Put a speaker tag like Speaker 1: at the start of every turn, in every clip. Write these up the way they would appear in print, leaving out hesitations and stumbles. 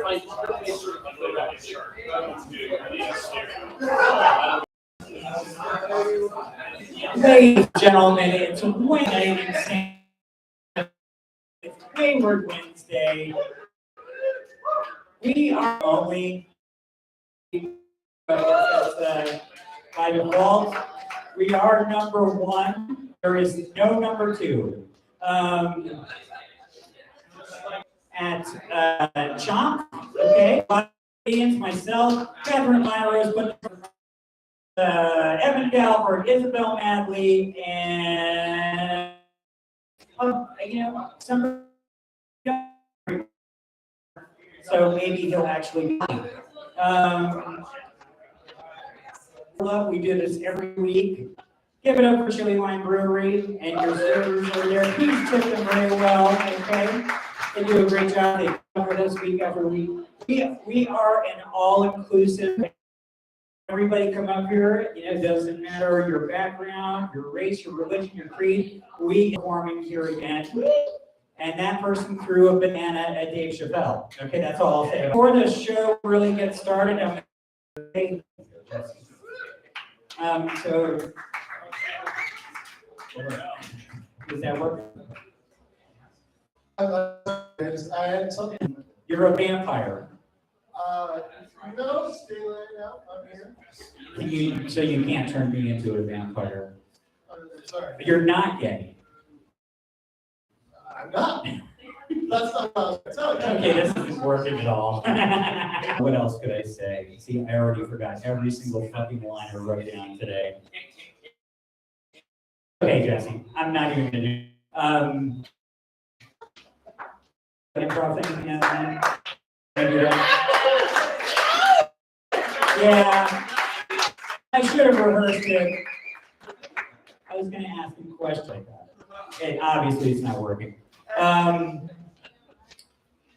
Speaker 1: Ladies and gentlemen, it's Wayward Wednesday. We are only by default. We are number one. There is no number two. At Chomp, okay, myself, Catherine Myers, Evan Galford, Isabel Madley, and some. So maybe he'll actually. We do this every week. Give it up for Chili Wine Brewery and your servers over there. Please tip them very well, okay? They do a great job. They cover this week after week. We are an all-inclusive. Everybody come up here. It doesn't matter your background, your race, your religion, your creed. We are performing here again. And that person threw a banana at Dave Chappelle. Okay, that's all I'll say. Before the show really gets started, I'm going to so does that work?
Speaker 2: I had something.
Speaker 1: You're a vampire.
Speaker 2: No, stay laying out. I'm here.
Speaker 1: So you can't turn me into a vampire.
Speaker 2: Sorry.
Speaker 1: You're not gay.
Speaker 2: I'm not. That's not what I was telling you.
Speaker 1: Okay, this isn't working at all. What else could I say? See, I already forgot every single fucking line I wrote down today. Okay, Jesse, I'm not even gonna do. Improv thing, yeah, I should have rehearsed it. I was gonna ask him a question. Okay, obviously it's not working. Let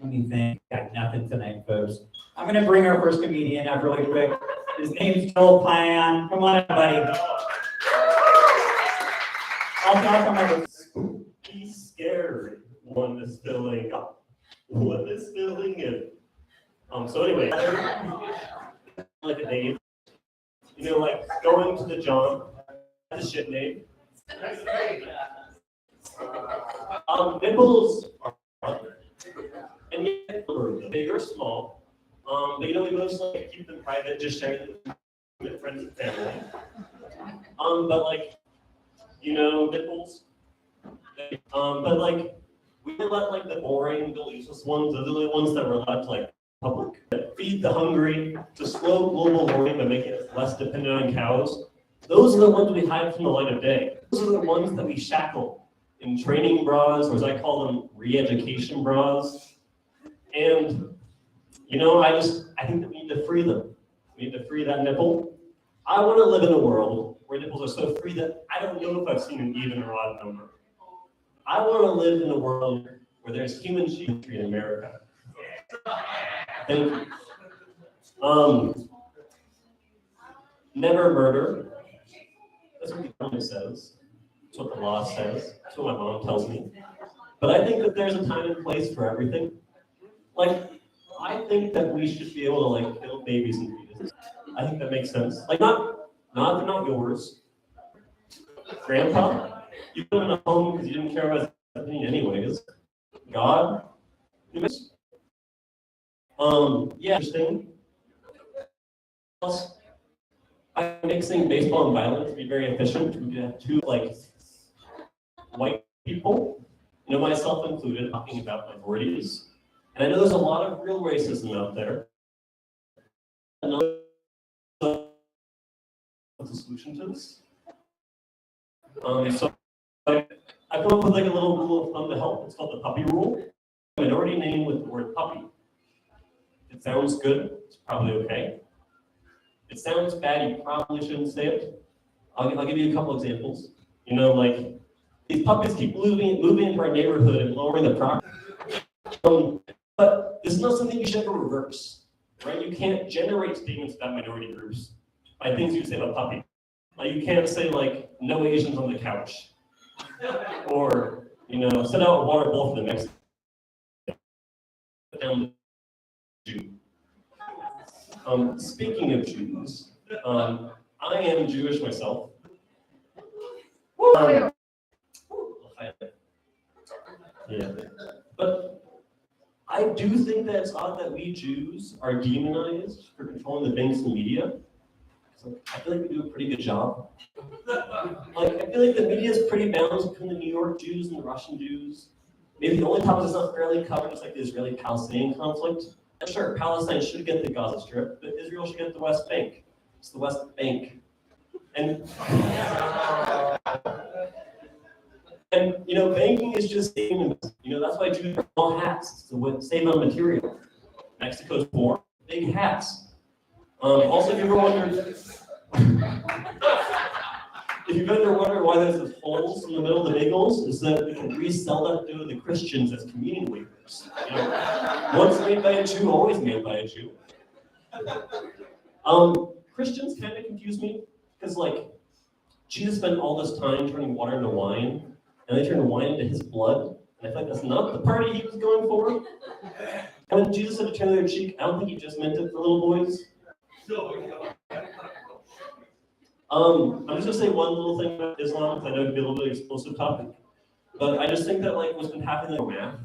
Speaker 1: me think. Got nothing tonight, folks. I'm gonna bring our first comedian up really quick. His name's Joel Pion. Come on, buddy. I'll talk on
Speaker 3: He's scared. One is filling up. One is filling in. So anyway, like a name. Like going to the John. That's a shit name. Nipples are and yet big or small. But we mostly keep them private, just share them with friends and family. But nipples. But we let the boring, the useless ones, those are the ones that were left public. Feed the hungry, to slow global warming by making us less dependent on cows. Those are the ones we hide from the light of day. Those are the ones that we shackle in training bras, or as I call them, re-education bras. And I think that we need to free them. We need to free that nipple. I want to live in a world where nipples are so free that I don't know if I've seen an even or odd number. I want to live in a world where there's human chivalry in America. Thank you. Never murder. That's what the government says. That's what the law says. That's what my mom tells me. But I think that there's a time and place for everything. I think that we should be able to kill babies and fetuses. I think that makes sense. Not they're not yours. Grandpa, you put in a home because you didn't care about his opinion anyways. God, yeah, interesting. Plus, I'm mixing baseball and violence to be very efficient. We could have two white people, myself included, talking about minorities. And I know there's a lot of real racism out there. What's the solution to this? So I come up with a little rule of thumb to help. It's called the puppy rule. Minority name with the word puppy. It sounds good. It's probably okay. It sounds bad. You probably shouldn't say it. I'll give you a couple examples. These puppies keep moving into our neighborhood and lowering the property. But this is not something you should ever reverse, right? You can't generate statements about minority groups by things you say about puppy. You can't say no Asians on the couch, or set out a water bowl for the Mexicans. Jew. Speaking of Jews, I am Jewish myself. Yeah, but I do think that it's odd that we Jews are demonized for controlling the banks and media. So I feel like we do a pretty good job. Like, I feel like the media is pretty balanced between the New York Jews and the Russian Jews. Maybe the only topic that's not fairly covered is like the Israeli-Palestinian conflict. And sure, Palestine should get the Gaza Strip, but Israel should get the West Bank. It's the West Bank. And you know, banking is just saving. You know, that's why Jews wear small hats to save on material. Mexico's poor, big hats. Also, if you ever wondered, why there's those holes in the middle of the bagels, is that we can resell that to the Christians as communion wafers. You know, once made by a Jew, always made by a Jew. Christians kind of confuse me because, like, Jesus spent all this time turning water into wine, and they turned wine into his blood. And I feel like that's not the party he was going for. And when Jesus had to turn their cheek, I don't think he just meant it for little boys. I'm just gonna say one little thing about Islam, because I know it can be a little bit explosive topic. But I just think that, like, what's been happening in math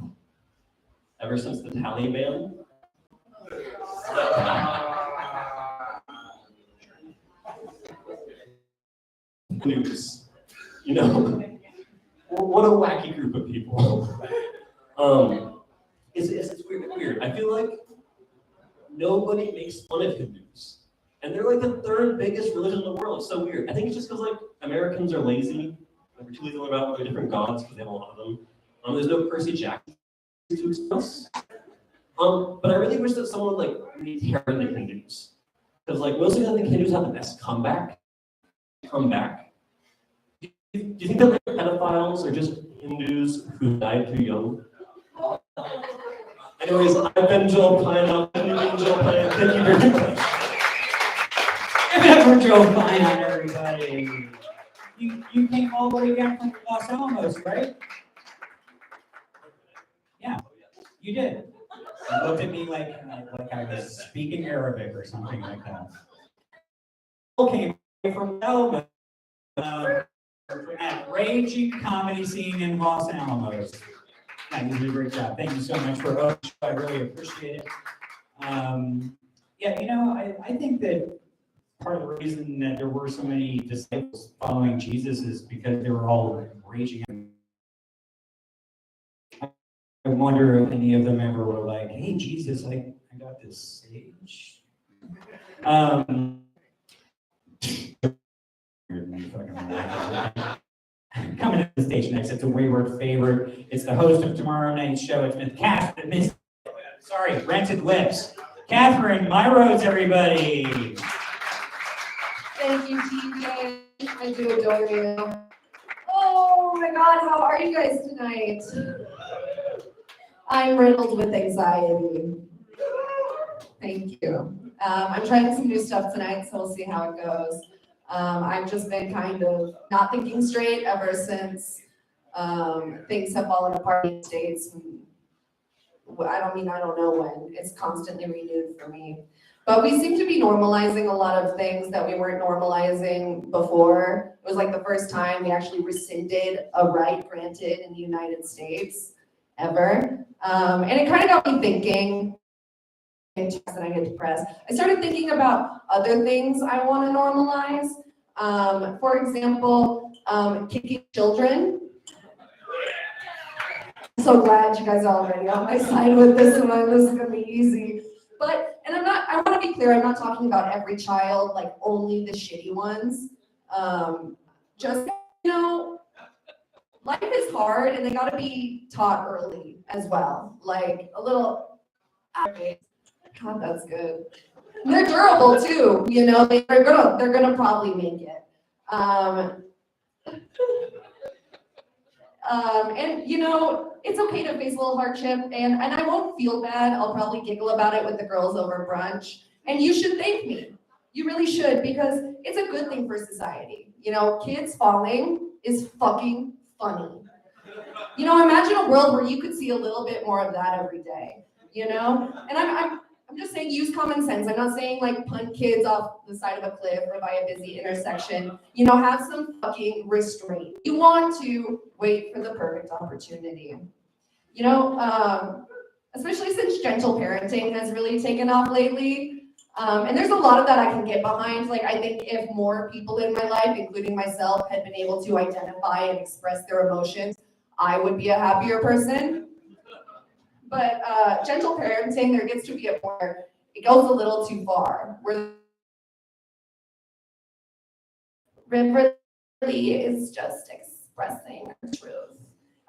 Speaker 3: ever since the Taliban. News. You know, what a wacky group of people. It's weird. I feel like nobody makes fun of Hindus. And they're like the third biggest religion in the world. It's so weird. I think it's just because, like, Americans are lazy. We're too lazy to learn about their different gods because they have a lot of them. There's no Percy Jackson to express. But I really wish that someone would, like, really tear the Hindus. Because, like, mostly I think Hindus have the best comeback. Do you think that, like, pedophiles are just Hindus who died too young? Anyways, I've been Joel Pine. Thank you very much.
Speaker 1: Give it up for Joe Pine, everybody. You came all the way down from Los Alamos, right? Yeah, you did. You looked at me like I was speaking Arabic or something like that. Okay, from Elba, at raging comedy scene in Los Alamos. Yeah, you did a great job. Thank you so much for Osh. I really appreciate it. Yeah, you know, I think that part of the reason that there were so many disciples following Jesus is because they were all raging. I wonder if any of them ever were like, "Hey, Jesus, I got this sage." Coming to the stage next, it's a Wayward favorite. It's the host of tomorrow night's show. It's Miss Catherine. Rented Lips. Catherine, my roads, everybody.
Speaker 4: Thank you, TJ. I do adore you. Oh my God, how are you guys tonight? I'm riddled with anxiety. Thank you. I'm trying some new stuff tonight, so we'll see how it goes. I've just been kind of not thinking straight ever since things have fallen apart in the States. I don't know when. It's constantly renewed for me. But we seem to be normalizing a lot of things that we weren't normalizing before. It was like the first time we actually rescinded a right granted in the United States ever. And it kind of got me thinking, and I get depressed. I started thinking about other things I want to normalize. For example, kicking children. I'm so glad you guys are already on my side with this one. This is gonna be easy. But, and I want to be clear, I'm not talking about every child, like only the shitty ones. Just, you know, life is hard and they got to be taught early as well. Like a little, God, that's good. They're durable too, you know, they're gonna probably make it. And you know, it's okay to face a little hardship, and I won't feel bad. I'll probably giggle about it with the girls over brunch. And you should thank me. You really should, because it's a good thing for society. You know, kids falling is fucking funny. You know, imagine a world where you could see a little bit more of that every day. You know, and I'm just saying use common sense. I'm not saying like punt kids off the side of a cliff or by a busy intersection. You know, have some fucking restraint. You want to wait for the perfect opportunity. You know, especially since gentle parenting has really taken off lately. And there's a lot of that I can get behind. Like, I think if more people in my life, including myself, had been able to identify and express their emotions, I would be a happier person. But gentle parenting, there gets to be a point where it goes a little too far, where really is just expressing her truth.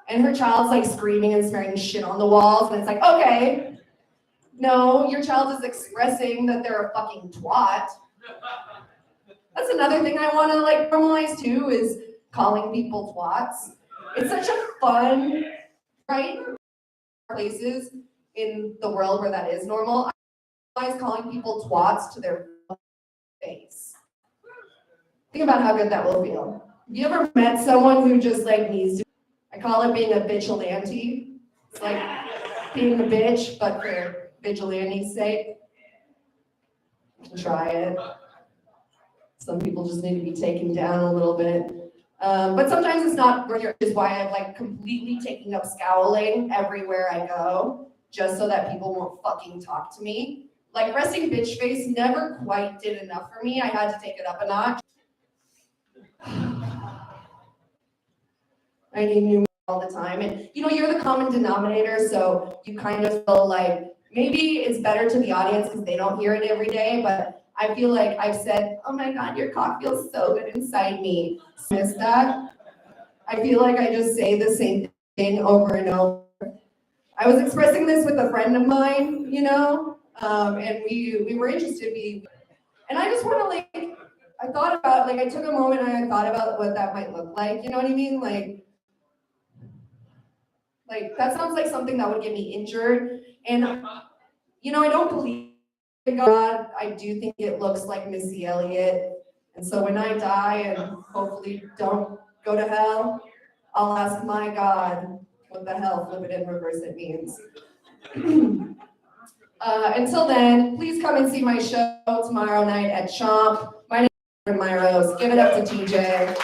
Speaker 4: And her child's like screaming and smearing shit on the walls, and it's like, okay, no, your child is expressing that they're a fucking twat. That's another thing I want to like normalize too, is calling people twats. It's such a fun, right? Places in the world where that is normal. I realize calling people twats to their face. Think about how good that will feel. Have you ever met someone who just like needs to? I call it being a vigilante. It's like being a bitch, but for vigilante's sake. Try it. Some people just need to be taken down a little bit. But sometimes it's not worth it, which is why I'm like completely taking up scowling everywhere I go, just so that people won't fucking talk to me. Like resting bitch face never quite did enough for me. I had to take it up a notch. I need new all the time. And you know, you're the common denominator, so you kind of feel like maybe it's better to the audience because they don't hear it every day, but I feel like I've said, oh my God, your cock feels so good inside me. Miss that? I feel like I just say the same thing over and over. I was expressing this with a friend of mine, you know, and we were interested. And I just want to like, I thought about, like I took a moment and I thought about what that might look like, you know what I mean? Like that sounds like something that would get me injured. And, you know, I don't believe in God. I do think it looks like Missy Elliott. And so when I die and hopefully don't go to hell, I'll ask my God what the hell flip it in reverse it means. Until then, please come and see my show tomorrow night at Chomp. My name is My Rose. Give it up to TJ.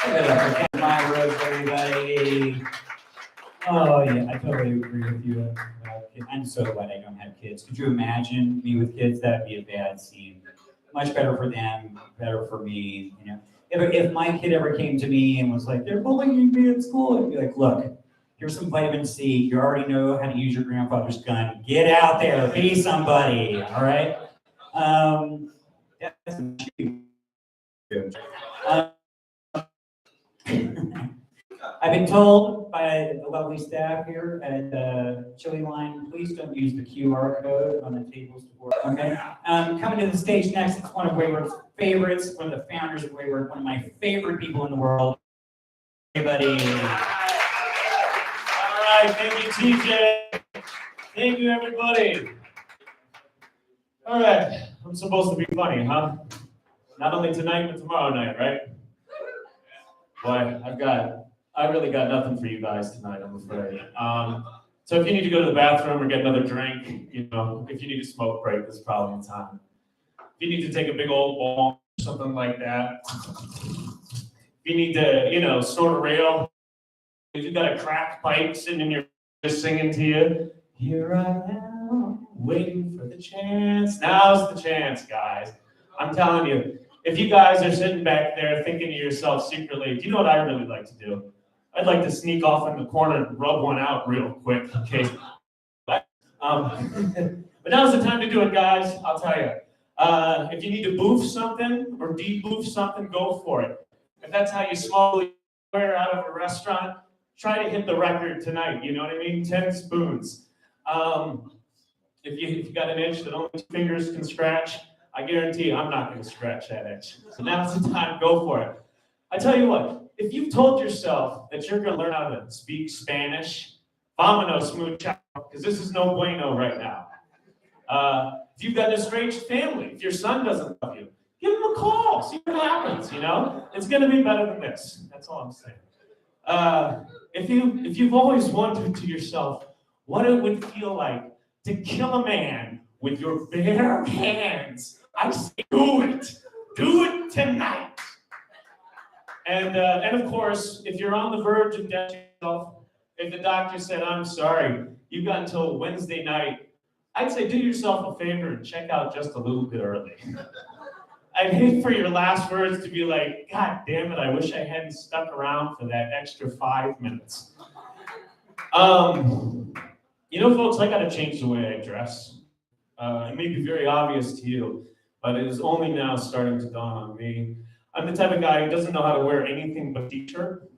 Speaker 1: Give it up for My Rose, everybody. Oh yeah, I totally agree with you about kids. I'm so glad I don't have kids. Could you imagine me with kids? That'd be a bad scene. Much better for them, better for me. You know, if my kid ever came to me and was like, "They're bullying me at school," I'd be like, "Look, here's some vitamin C. You already know how to use your grandfather's gun. Get out there, be somebody." All right. That's I've been told by the lovely staff here at Chili Line, please don't use the QR code on the tables to board. Okay. Coming to the stage next, it's one of Wayward's favorites, one of the founders of Wayward, one of my favorite people in the world. Everybody.
Speaker 5: All right, thank you, TJ. Thank you, everybody. All right, I'm supposed to be funny, huh? Not only tonight, but tomorrow night, right? Boy, I really got nothing for you guys tonight, I'm afraid. So if you need to go to the bathroom or get another drink, you know, if you need a smoke break, this is probably the time. If you need to take a big old ball, something like that. If you need to, you know, snort a rail, if you got a cracked pipe sitting in your just singing to you, here I am, waiting for the chance. Now's the chance, guys. I'm telling you, if you guys are sitting back there thinking to yourself secretly, do you know what I really like to do? I'd like to sneak off in the corner and rub one out real quick in case. But now's the time to do it, guys. I'll tell you. If you need to boof something or de-boof something, go for it. If that's how you slowly wear out of a restaurant, try to hit the record tonight. You know what I mean? 10 spoons. If you got an itch that only 2 fingers can scratch, I guarantee you I'm not going to scratch that itch. So now's the time, go for it. I tell you what, if you've told yourself that you're going to learn how to speak Spanish, vámonos muchacho, because this is no bueno right now. If you've got an estranged family, if your son doesn't love you, give him a call, see what happens, you know? It's going to be better than this. That's all I'm saying. If you've always wondered to yourself what it would feel like to kill a man with your bare hands, I say do it. Do it tonight. And of course, if you're on the verge of death yourself, if the doctor said, I'm sorry, you've got until Wednesday night, I'd say do yourself a favor and check out just a little bit early. I'd hate for your last words to be like, God damn it, I wish I hadn't stuck around for that extra 5 minutes. You know, folks, I gotta change the way I dress. It may be very obvious to you, but it is only now starting to dawn on me. I'm the type of guy who doesn't know how to wear anything but a t-shirt.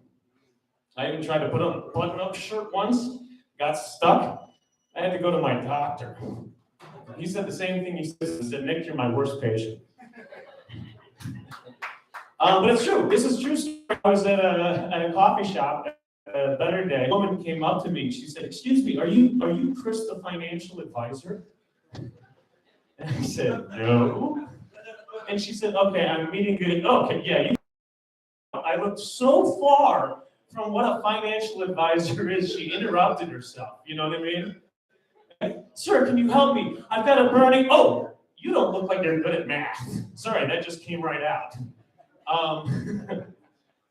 Speaker 5: I even tried to put on a button-up shirt once, got stuck. I had to go to my doctor. He said the same thing he said, Nick, you're my worst patient. But it's true, this is true. I was at a coffee shop a better day. A woman came up to me and she said, excuse me, are you Chris the financial advisor? And I said, no. And she said, okay, I'm meeting good. Okay, yeah. I looked so far from what a financial advisor is, she interrupted herself. You know what I mean? Sir, can you help me? I've got a burning. Oh, you don't look like you're good at math. Sorry, that just came right out.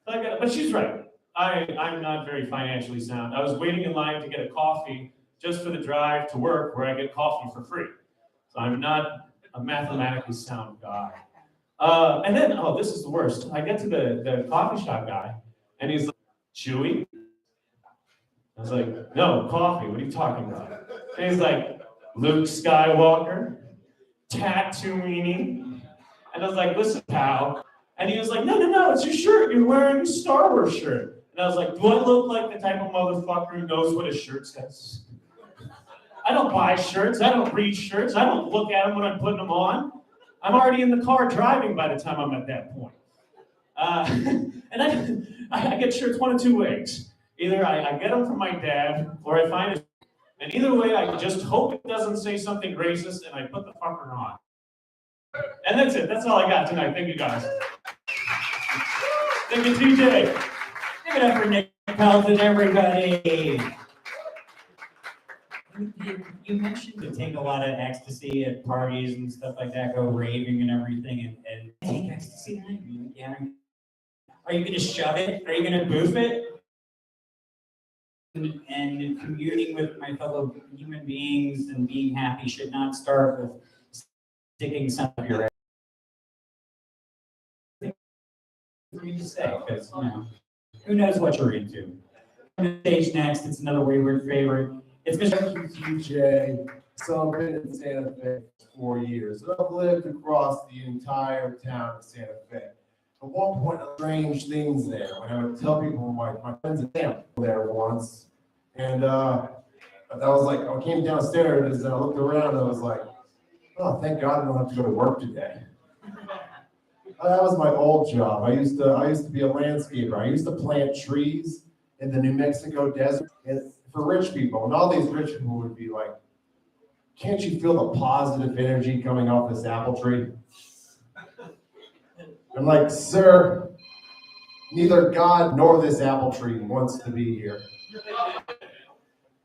Speaker 5: But she's right. I'm not very financially sound. I was waiting in line to get a coffee just for the drive to work where I get coffee for free. So I'm not a mathematically sound guy. And then, oh, this is the worst. I get to the coffee shop guy, and he's like, Chewy? I was like, no, coffee, what are you talking about? And he's like, Luke Skywalker, Tatooine. And I was like, listen, pal. And he was like, no, it's your shirt. You're wearing a Star Wars shirt. And I was like, do I look like the type of motherfucker who knows what a shirt says? I don't buy shirts. I don't read shirts. I don't look at them when I'm putting them on. I'm already in the car driving by the time I'm at that point. And I get shirts one of two ways. Either I get them from my dad, or I find it. And either way, I just hope it doesn't say something racist, and I put the fucker on. And that's it. That's all I got tonight. Thank you, guys. Thank you, TJ.
Speaker 1: Give it up for Nick Pelton, everybody. You mentioned to take a lot of ecstasy at parties and stuff like that, go raving and everything, and take ecstasy. Yeah. Are you going to shove it? Are you going to boof it? And communing with my fellow human beings and being happy should not start with sticking some of your for you to say, because who knows what you're into. On the stage next, it's another Wayward favorite. It's Mr.
Speaker 2: TJ. So I've been in Santa Fe for 4 years. And I've lived across the entire town of Santa Fe. At one point, strange things there. When I would tell people, my friends and family were there once. And I was like, I came downstairs and I looked around and I was like, oh, thank God I don't have to go to work today. That was my old job. I used to be a landscaper. I used to plant trees in the New Mexico desert for rich people. And all these rich people would be like, can't you feel the positive energy coming off this apple tree? I'm like, sir, neither God nor this apple tree wants to be here.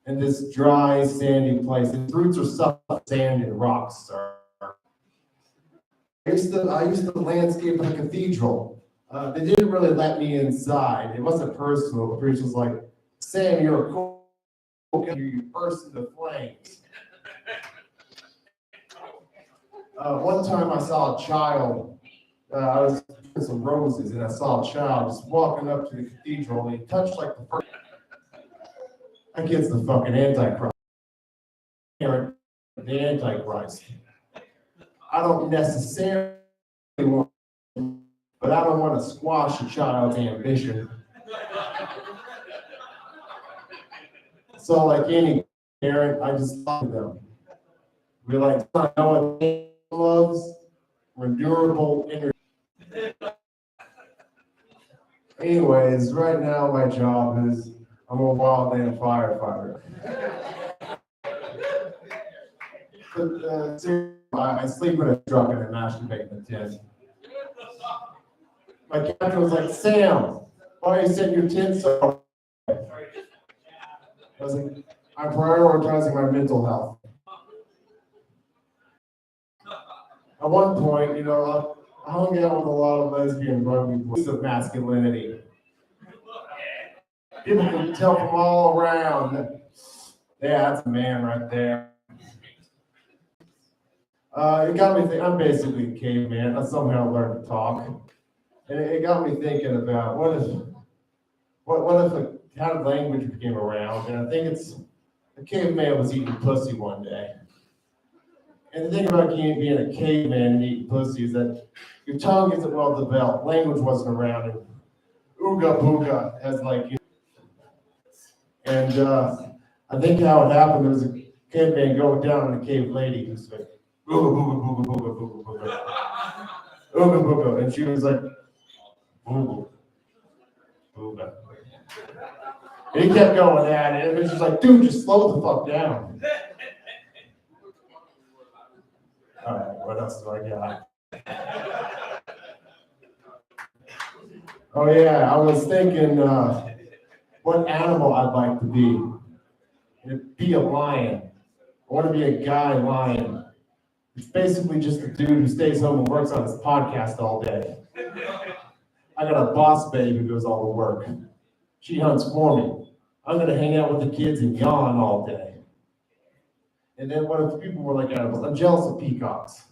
Speaker 2: In this dry, sandy place. Its roots are soft sand and rocks, sir. I used to landscape in a cathedral. They didn't really let me inside. It wasn't personal. The priest was like, Sam, you're a cool kid. You burst into flames. One time I saw a child. I was doing some roses, and I saw a child just walking up to the cathedral, and he touched like the first. That kid's the fucking Antichrist. The Antichrist. I don't necessarily want, but I don't want to squash a child's ambition. So, like any parent, I just love them. We're like, I know what loves renewable energy. Anyways, right now my job is I'm a wildland firefighter. But I sleep in a truck and I masturbate in a tent. My captain was like, Sam, why are you setting your tent so high? I was like, I'm prioritizing my mental health. At one point, you know, I hung out with a lot of lesbian rugby players of masculinity. People can tell from all around that, yeah, that's a man right there. It got me thinking, I'm basically a caveman. I somehow learned to talk. And it got me thinking about what if how language became around? And I think it's a caveman was eating pussy one day. And the thing about being a caveman and eating pussy is that your tongue isn't well developed. Language wasn't around. And ooga booga as like, you know. And I think how it happened, there was a caveman going down on a cave lady who said, ooga booga booga booga booga booga. Ooga booga. And she was like, booga booga. And he kept going at it. And it was just like, dude, just slow the fuck down. All right, what else do I got? Oh yeah, I was thinking what animal I'd like to be. It'd be a lion. I want to be a guy lion. It's basically just a dude who stays home and works on his podcast all day. I got a boss babe who does all the work. She hunts for me. I'm gonna hang out with the kids and yawn all day. And then what if people were like animals? I'm jealous of peacocks.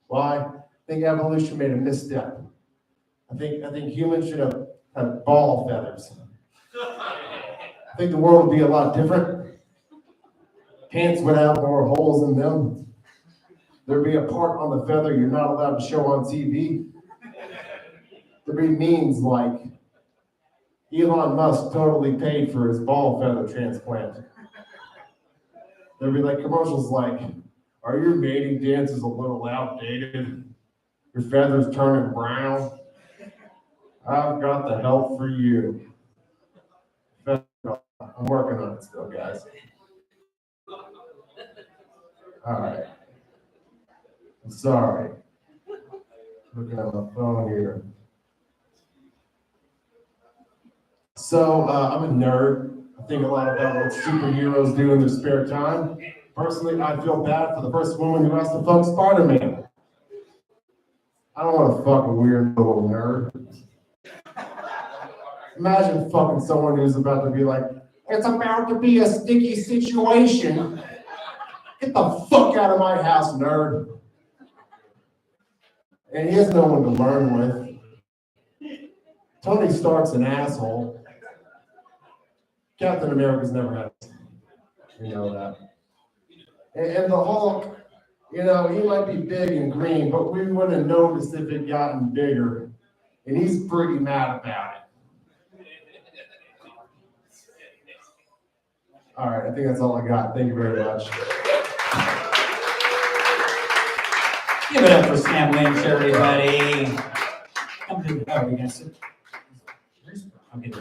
Speaker 2: Why? I think evolution made a misstep. I think humans should have ball feathers. I think the world would be a lot different. Pants would have more holes in them. There'd be a part on the feather you're not allowed to show on TV. There'd be memes like Elon Musk totally paid for his ball feather transplant. There'd be like commercials like, are your mating dances a little outdated? Your feathers turning brown? I've got the help for you. I'm working on it still, guys. All right. I'm sorry. Looking at my phone here. So I'm a nerd. I think a lot about what superheroes do in their spare time. Personally, I feel bad for the first woman who has to fuck Spider-Man. I don't want to fuck a weird little nerd. Imagine fucking someone who's about to be like, it's about to be a sticky situation. Get the fuck out of my house, nerd. And he has no one to learn with. Tony Stark's an asshole. Captain America's never had it. You know that. And the Hulk, you know, he might be big and green, but we wouldn't have noticed if it gotten bigger. And he's pretty mad about it. All right, I think that's all I got. Thank you very much.
Speaker 1: Give it up for Sam Lynch, everybody. Come to the, oh, we got sit. Okay, there we go.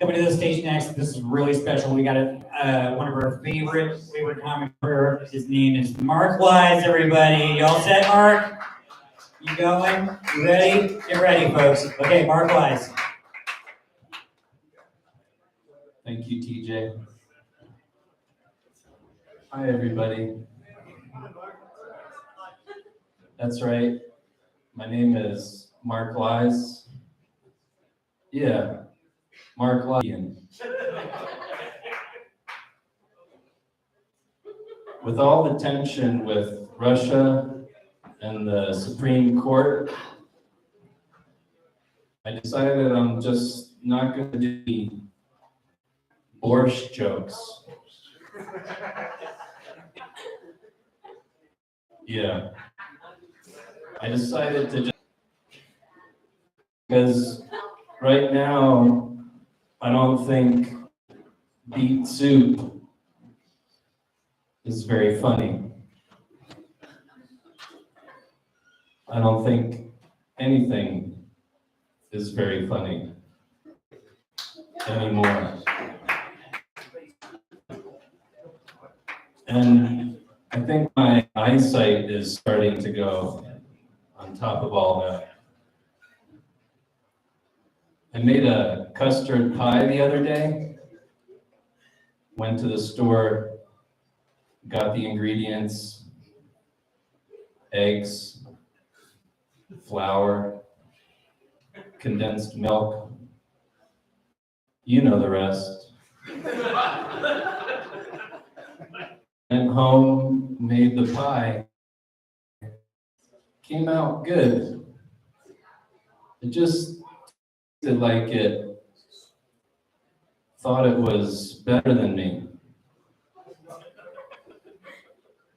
Speaker 1: Coming to the stage next, this is really special. We got one of our favorite Wayward comic here. His name is Mark Wise, everybody. You all set, Mark? You going? You ready? Get ready, folks. Okay, Mark Wise.
Speaker 6: Thank you, TJ. Hi, everybody. That's right. My name is Mark Wise. Yeah, Mark Wise. With all the tension with Russia and the Supreme Court, I decided I'm just not going to do any borscht jokes. Yeah. I decided to just, because right now, I don't think beet soup is very funny. I don't think anything is very funny anymore. And I think my eyesight is starting to go on top of all that. I made a custard pie the other day. Went to the store, got the ingredients, eggs, flour, condensed milk. You know the rest. Went home, made the pie. Came out good. It just tasted like it thought it was better than me.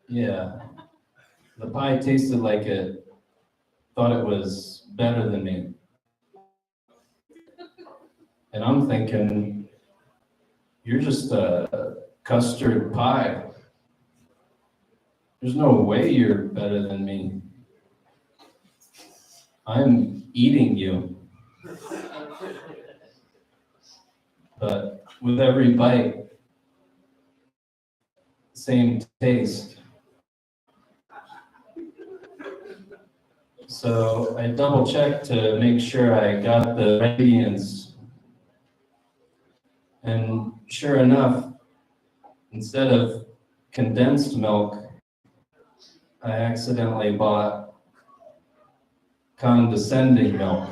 Speaker 6: Yeah. The pie tasted like it thought it was better than me. And I'm thinking, you're just a custard pie. There's no way you're better than me. I'm eating you. But with every bite, same taste. So I double checked to make sure I got the ingredients. And sure enough, instead of condensed milk, I accidentally bought condescending milk.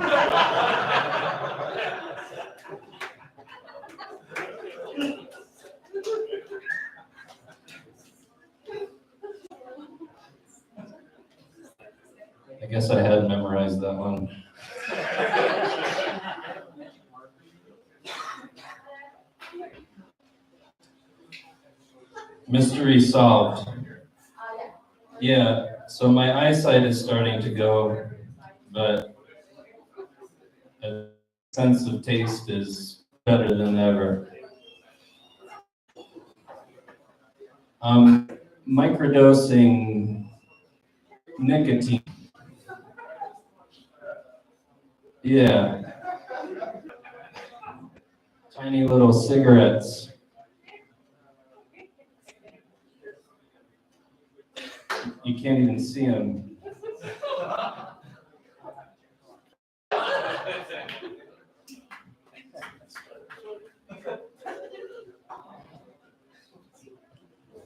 Speaker 6: I guess I had memorized that one. Mystery solved. Yeah, so my eyesight is starting to go, but a sense of taste is better than ever. Microdosing nicotine. Yeah. Tiny little cigarettes. You can't even see them.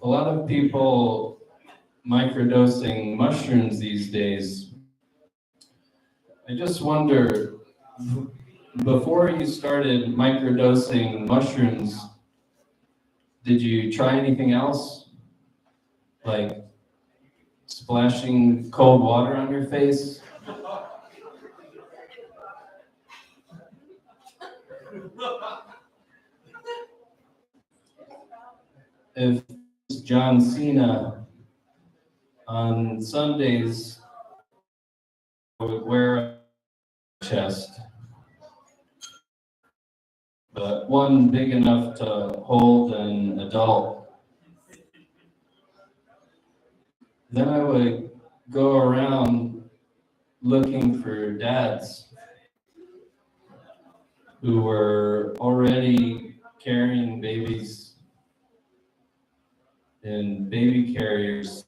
Speaker 6: A lot of people microdosing mushrooms these days. I just wonder, before you started microdosing mushrooms, did you try anything else? Like splashing cold water on your face? If John Cena on Sundays would wear a chest, but one big enough to hold an adult. Then I would go around looking for dads who were already carrying babies in baby carriers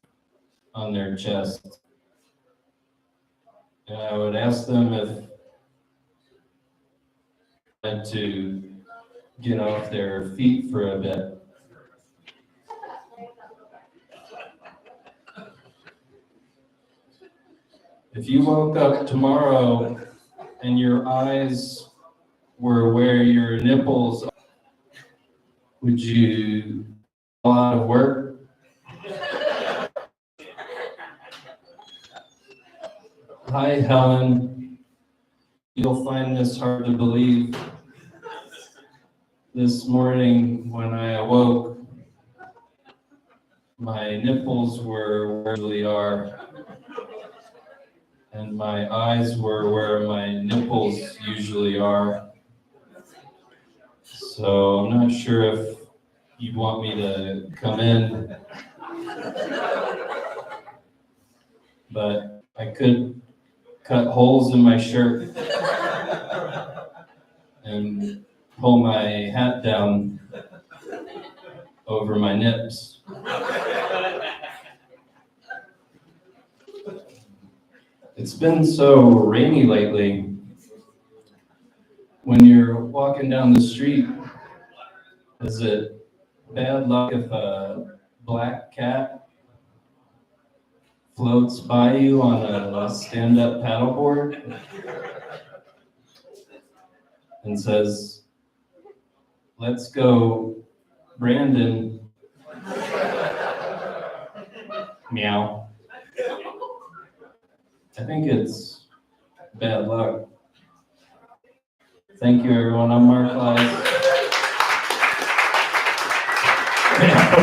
Speaker 6: on their chest. And I would ask them if they had to get off their feet for a bit. If you woke up tomorrow and your eyes were where your nipples are, would you do a lot of work? Hi, Helen. You'll find this hard to believe. This morning when I awoke, my nipples were where they usually are, and my eyes were where my nipples usually are. So I'm not sure if you want me to come in, but I could cut holes in my shirt and pull my hat down over my nips. It's been so rainy lately. When you're walking down the street, is it bad luck if a black cat floats by you on a stand-up paddleboard and says, "Let's go, Brandon." Meow. I think it's bad luck. Thank you, everyone. I'm Mark Wise.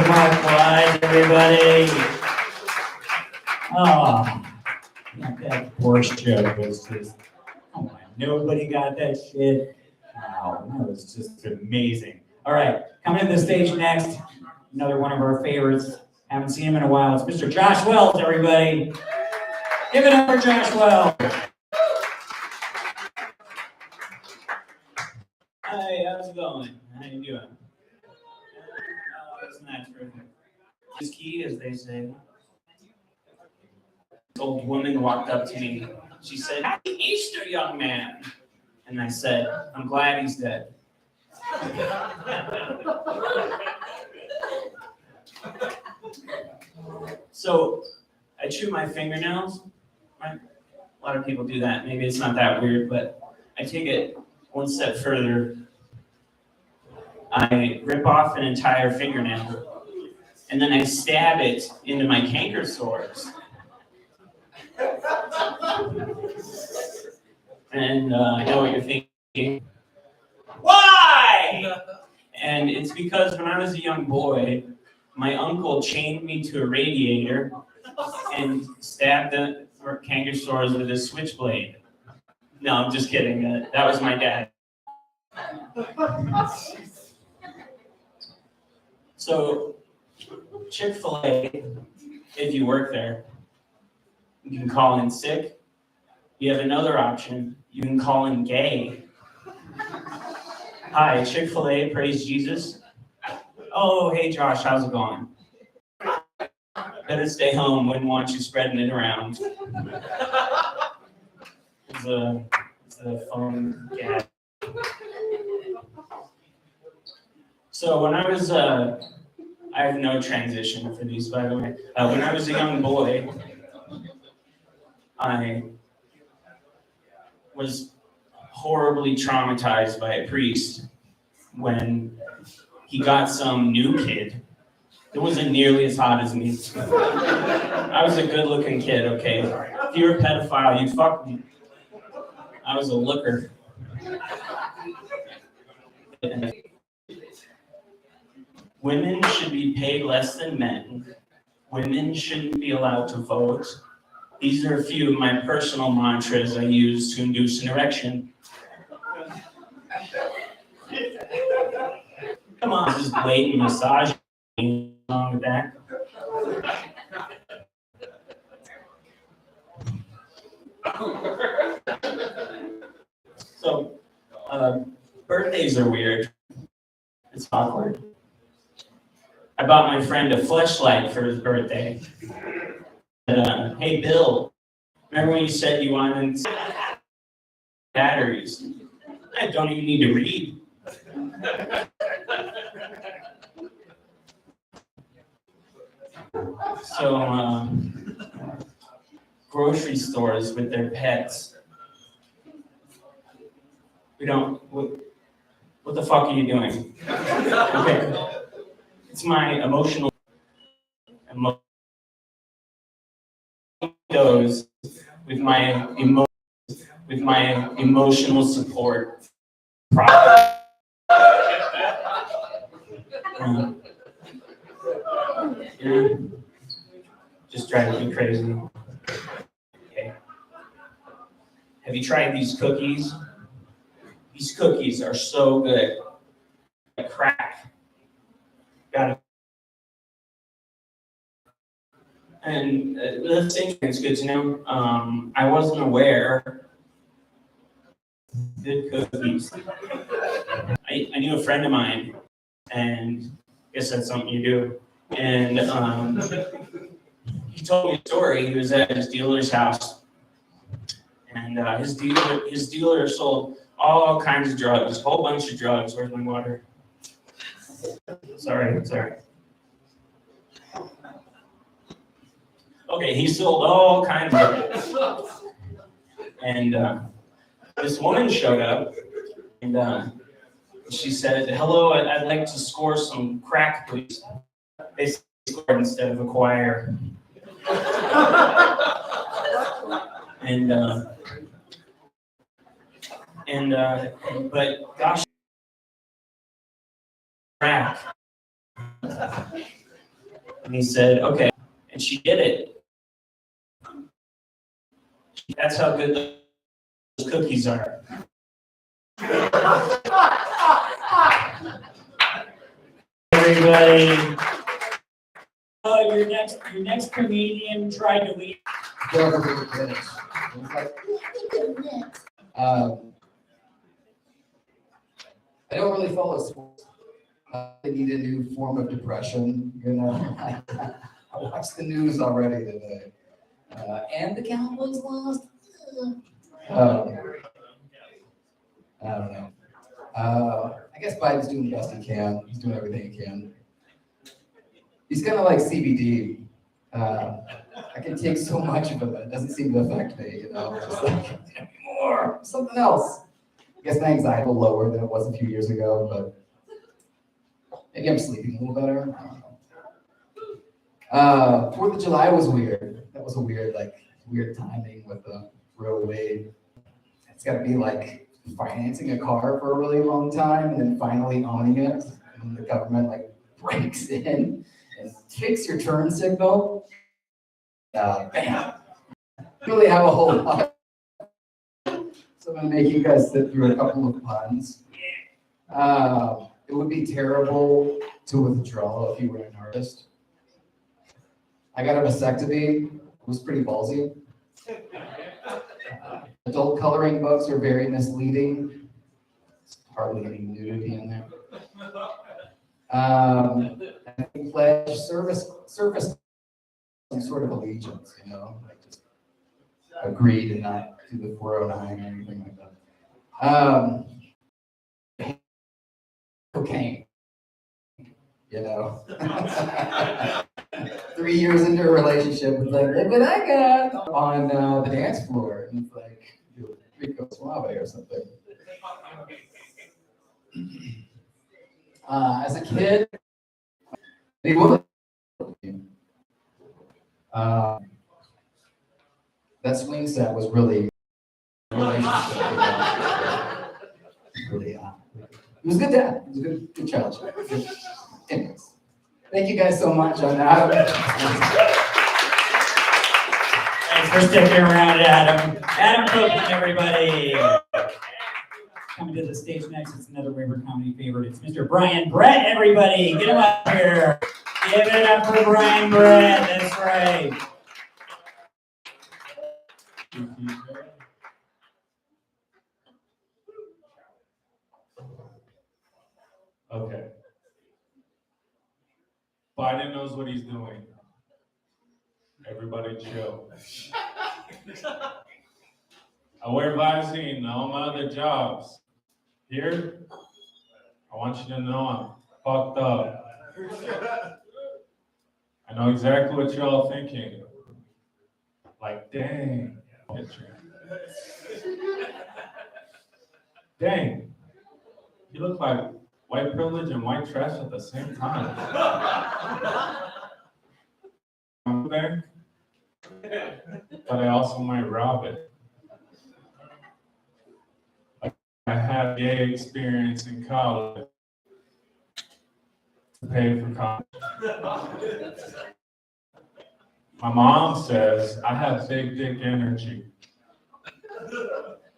Speaker 1: Mark Wise, everybody. Oh, that horse joke was just, oh my, nobody got that shit. Wow, that was just amazing. All right, coming to the stage next, another one of our favorites. Haven't seen him in a while. It's Mr. Josh Wells, everybody. Give it up for Josh Wells.
Speaker 7: Hi, how's it going? How you doing? Isn't that terrific? This key, as they say. This old woman walked up to me. She said, "Happy Easter, young man." And I said, "I'm glad he's dead." So I chew my fingernails. Right? A lot of people do that. Maybe it's not that weird, but I take it one step further. I rip off an entire fingernail, and then I stab it into my canker sores. And I know what you're thinking. Why? And it's because when I was a young boy, my uncle chained me to a radiator and stabbed the canker sores with a switchblade. No, I'm just kidding. That was my dad. So, Chick-fil-A, if you work there, you can call in sick. You have another option. You can call in gay. Hi, Chick-fil-A, praise Jesus. Oh, hey Josh, how's it going? Better stay home, wouldn't want you spreading it around. It's a phone gag. So when I was, I have no transition for these, by the way. When I was a young boy, I was horribly traumatized by a priest when he got some new kid that wasn't nearly as hot as me. I was a good-looking kid, okay? If you were a pedophile, you fucked me. I was a looker. Women should be paid less than men. Women shouldn't be allowed to vote. These are a few of my personal mantras I use to induce an erection. Come on, this is blatant massaging. What's wrong with that? So, birthdays are weird. It's awkward. I bought my friend a fleshlight for his birthday. And, hey, Bill, remember when you said you wanted batteries? I don't even need to read. So, grocery stores with their pets. We don't, what the fuck are you doing? Okay. It's my emotional goes with my emotional support problem. Yeah. Just driving me crazy. Okay. Have you tried these cookies? These cookies are so good. Like crack. Got it. And the same thing, it's good to know. I wasn't aware. Good cookies. I knew a friend of mine, and I guess that's something you do. And he told me a story. He was at his dealer's house, and his dealer sold all kinds of drugs, a whole bunch of drugs. Where's my water? Sorry. Okay, he sold all kinds of it. And this woman showed up and she said, hello, I'd like to score some crack, please. They scored instead of acquire. But gosh, crack. And he said, okay. And she did it. That's how good those cookies are.
Speaker 1: Everybody. Oh, your next comedian tried to leave.
Speaker 8: I don't really follow sports. I need a new form of depression, you know. I watched the news already today. And the Cowboys lost. I don't know. I guess Biden's doing the best he can. He's doing everything he can. He's kind of like CBD. I can take so much of it, but it doesn't seem to affect me, you know. Just like, more, something else. I guess my anxiety is lower than it was a few years ago, but maybe I'm sleeping a little better. I don't know. 4th of July was weird. That was a weird timing with the Wayward. It's got to be like financing a car for a really long time and then finally owning it. And the government like breaks in and takes your turn signal. Bam. Really have a whole lot. So I'm gonna make you guys sit through a couple of puns. It would be terrible to withdraw if you were an artist. I got a vasectomy. It was pretty ballsy. Adult coloring books are very misleading. There's hardly any nudity in there. I think pledge service some sort of allegiance, you know, like just agree to not do the 409 or anything like that. Cocaine, you know. 3 years into a relationship, it's like, look what I got on the dance floor. And it's like, Rico Suave or something. As a kid, that swing set was really a relationship. Really, it was good dad. It was a good challenge. Anyways, thank you guys so much on that.
Speaker 1: Thanks for sticking around, Adam. Adam Copeland, everybody. Coming to the stage next, it's another Wayward comedy favorite. It's Mr. Brian Brett, everybody. Get him up here. Give it up for Brian Brett. That's right.
Speaker 9: Okay. Biden knows what he's doing. Everybody chill. I wear Visine in all my other jobs. Here, I want you to know I'm fucked up. I know exactly what y'all thinking. Like, dang. Dang. You look like white privilege and white trash at the same time. Bank, but I also might rob it. I had gay experience in college to pay for college. My mom says I have big dick energy,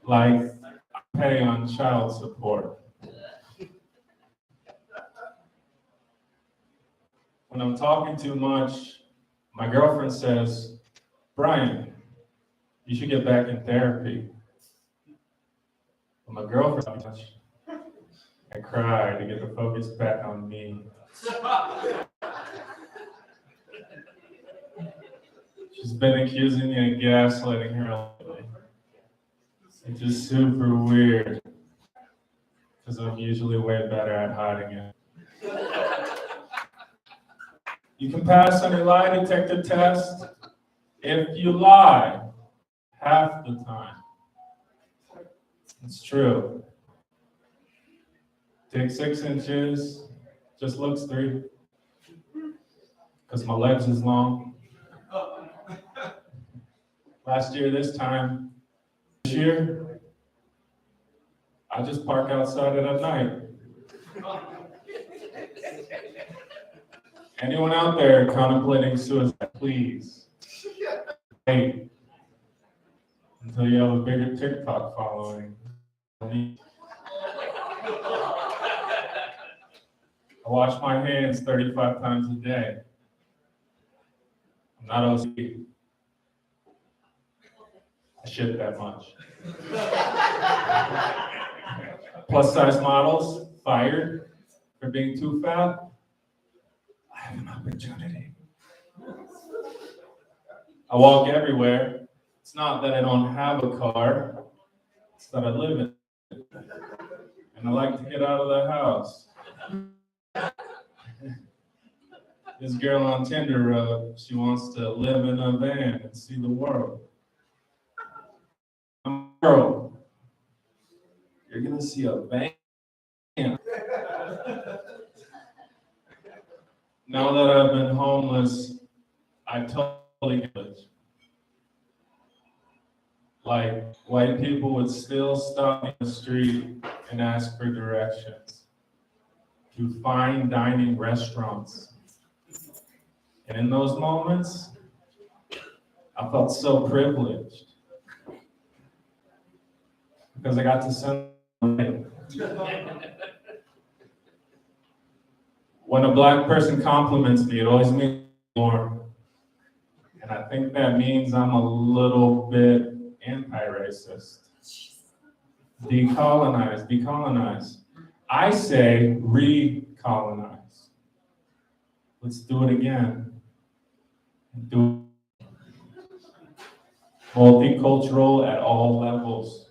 Speaker 9: like I pay on child support. When I'm talking too much, my girlfriend says, Brian, you should get back in therapy. When my girlfriend, I cry to get the focus back on me. She's been accusing me of gaslighting her lately. It's just super weird, because I'm usually way better at hiding it. You can pass on your lie detector test, If you lie half the time, it's true. Take 6 inches, just looks 3. Because my legs is long. Last year, this year, I just park outside it at night. Anyone out there contemplating suicide, please wait until you have a bigger TikTok following. I wash my hands 35 times a day. I'm not OCD. I shit that much. Plus size models fired for being too fat. I have an opportunity. I walk everywhere. It's not that I don't have a car, it's that I live in it. And I like to get out of the house. This girl on Tinder, she wants to live in a van and see the world. Girl, you're gonna see a van. Now that I've been homeless, I totally get it. Like, white people would still stop in the street and ask for directions to fine dining restaurants. And in those moments, I felt so privileged because I got to send them. When a black person compliments me, it always means more. And I think that means I'm a little bit anti-racist. Decolonize, decolonize. I say recolonize. Let's do it again. Do it. Multicultural at all levels.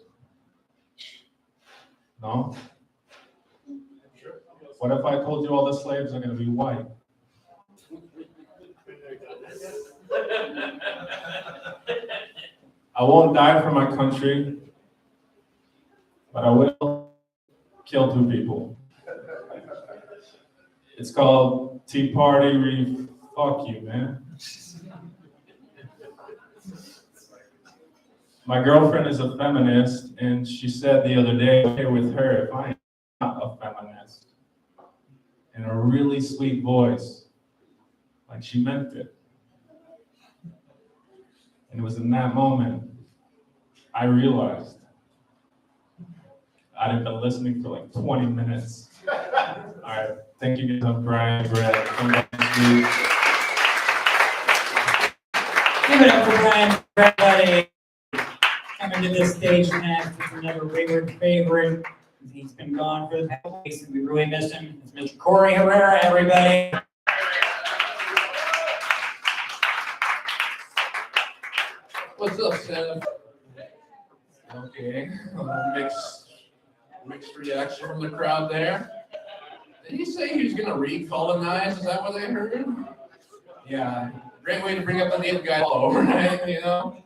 Speaker 9: No? What if I told you all the slaves are going to be white? I won't die for my country, but I will kill 2 people. It's called Tea Party fuck you, man. My girlfriend is a feminist, and she said the other day, okay with her if I am not a feminist. In a really sweet voice, like she meant it. And it was in that moment I realized I had been listening for like 20 minutes. All right, thank you guys. I'm Brian Brett.
Speaker 1: Give it up for Brian, everybody. Coming to this stage next is another Wayward favorite. He's been gone for the past weeks and we really miss him. It's Mr. Corey Herrera, everybody.
Speaker 10: What's up, Santa? Okay, mixed reaction from the crowd there. Did he say he was gonna recolonize? Is that what I heard? Yeah, great way to bring up the native guy all over, right? You know.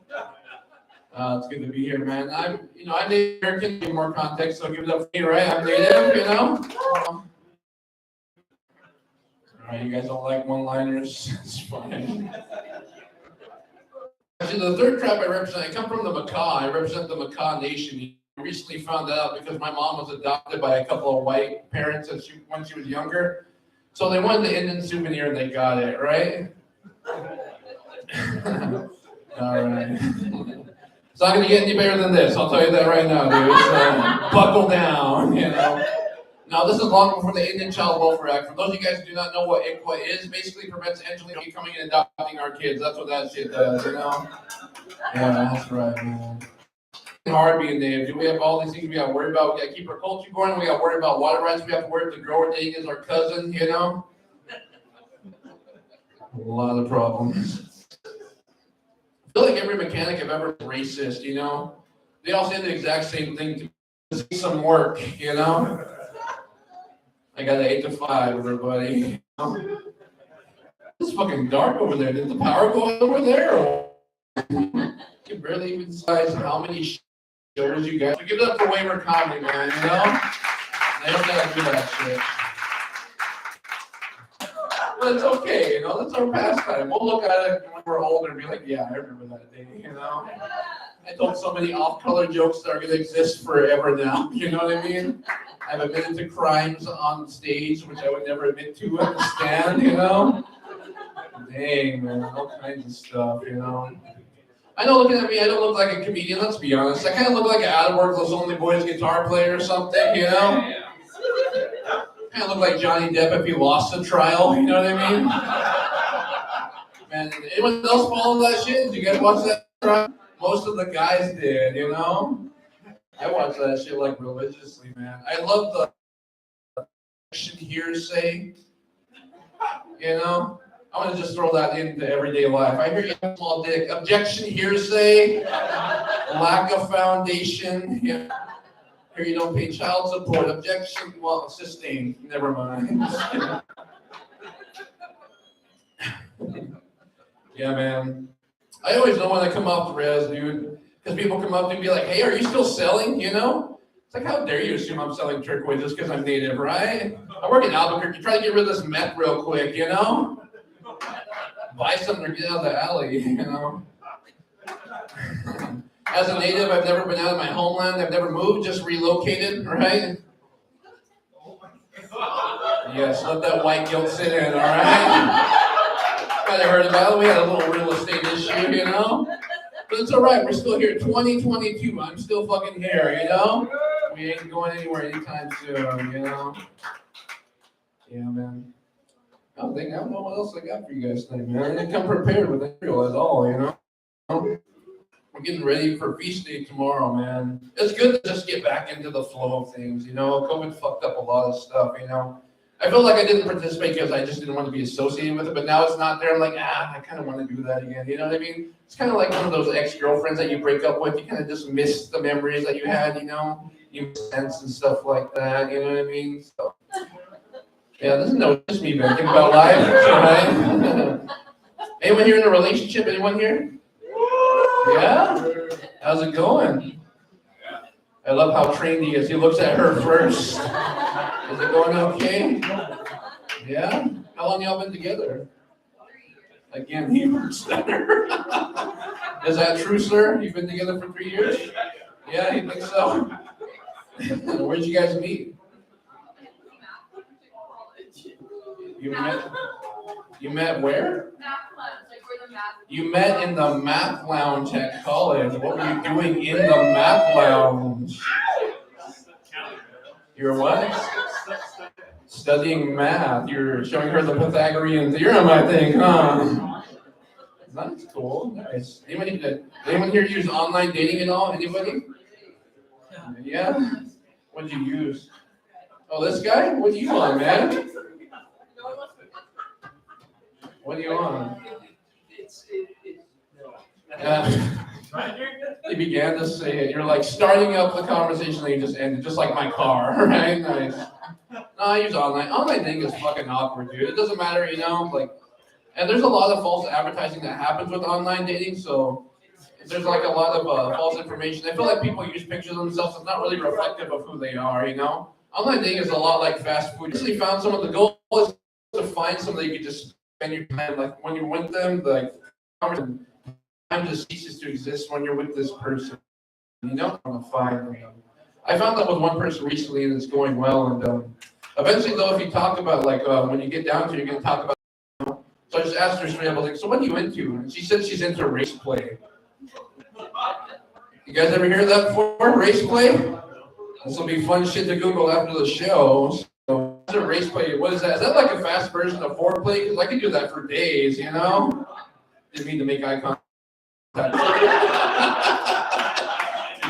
Speaker 10: It's good to be here, man. I'm Native American. Give more context, so give it up for me, right? I'm Native, you know. All right, you guys don't like one-liners? It's fine. Actually, the third tribe I represent, I come from the Makah. I represent the Makah Nation. I recently found that out because my mom was adopted by a couple of white parents when she was younger. So they wanted the Indian souvenir and they got it, right? All right. It's not gonna get any better than this, I'll tell you that right now, dude. So buckle down, you know. Now, this is long before the Indian Child Welfare Act. For those of you guys who do not know what ICWA is, basically prevents Angelina from coming and adopting our kids. That's what that shit does, you know? Yeah, that's right, man. It's hard being Native. We have all these things we gotta worry about. We gotta keep our culture going. We gotta worry about water rights. We have to worry if the grower dating is our cousin, you know? A lot of problems. I feel like every mechanic I've ever been racist, you know? They all say the exact same thing to me. Some work, you know? I got an 8 to 5, everybody. It's fucking dark over there. Did the power go out over there? Or You can barely even size how many shows you guys. Give it up for Wayward Comedy, man, you know? They don't gotta do that shit. But it's okay, you know, that's our pastime. We'll look at it when we're older and be like, yeah, I remember that day, you know? I told so many off-color jokes that are gonna exist forever now, you know what I mean? I've admitted to crimes on stage, which I would never admit to at the stand, you know? Dang, man, all kinds of stuff, you know? I know looking at me, I don't look like a comedian, let's be honest. I kind of look like an out-of-work Los Only Boys guitar player or something, you know? Kind of look like Johnny Depp if he lost a trial, you know what I mean? Man, anyone else follow that shit? Did you guys watch that trial? Most of the guys did, you know? I watch that shit like religiously, man. I love the objection hearsay, you know? I'm gonna just throw that into everyday life. I hear you have a small dick. Objection hearsay, lack of foundation. Yeah. Here you don't pay child support. Objection, well, sustained. Never mind. Yeah, man. I always know when I come off the res, dude, because people come up to me and be like, hey, are you still selling, you know? It's like, how dare you assume I'm selling turquoise just because I'm native, right? I work in Albuquerque. Try to get rid of this meth real quick, you know? Buy something or get out of the alley, you know? As a native, I've never been out of my homeland. I've never moved, just relocated, right? Yes, let that white guilt sit in, all right? Might have heard about it. We had a little real estate issue, you know? But it's all right. We're still here. 2022. I'm still fucking here, you know? We ain't going anywhere anytime soon, you know? Yeah, man. I don't know what else I got for you guys tonight, man. I didn't come prepared with material at all, you know? We're getting ready for feast day tomorrow, man. It's good to just get back into the flow of things, you know? COVID fucked up a lot of stuff, you know? I felt like I didn't participate because I just didn't want to be associated with it, but now it's not there. I'm like, I kind of want to do that again, you know what I mean? It's kind of like one of those ex-girlfriends that you break up with. You kind of just miss the memories that you had, you know? You sense and stuff like that, you know what I mean? So, yeah, this is just me venting about life, right? Anyone here in a relationship? Anyone here? Yeah? How's it going? I love how trained he is. He looks at her first. Is it going okay? Yeah? How long y'all been together? Again, he looks at her. Is that true, sir? You've been together for 3 years? Yeah, you think so? Where'd you guys meet? You met where? You met in the math lounge at college. What were you doing in the math lounge? You're what? Studying math. You're showing her the Pythagorean theorem, I think, huh? That's cool. Nice. Anyone here use online dating at all? Anybody? Yeah? What'd you use? Oh, this guy? What are you on, man? What are you on? He began to say it. You're like starting up the conversation that you just ended, just like my car, right? Nice. No, I use online. Online dating is fucking awkward, dude. It doesn't matter, you know, like, and there's a lot of false advertising that happens with online dating, so there's like a lot of false information. I feel like people use pictures of themselves. It's not really reflective of who they are, you know? Online dating is a lot like fast food. You actually found someone, the goal is to find somebody you could just spend your time, like when you're with them, like time just ceases to exist when you're with this person. You don't want to find them. I found that with one person recently, and it's going well. And eventually, though, if you talk about like when you get down to it, you're going to talk about. You know, so I just asked her straight up, I was like, "So what are you into?" And she said she's into race play. You guys ever hear that before? Race play? This will be fun shit to Google after the show. So, what's a race play? What is that? Is that like a fast version of foreplay? Because I could do that for days, you know? Didn't mean to make eye contact.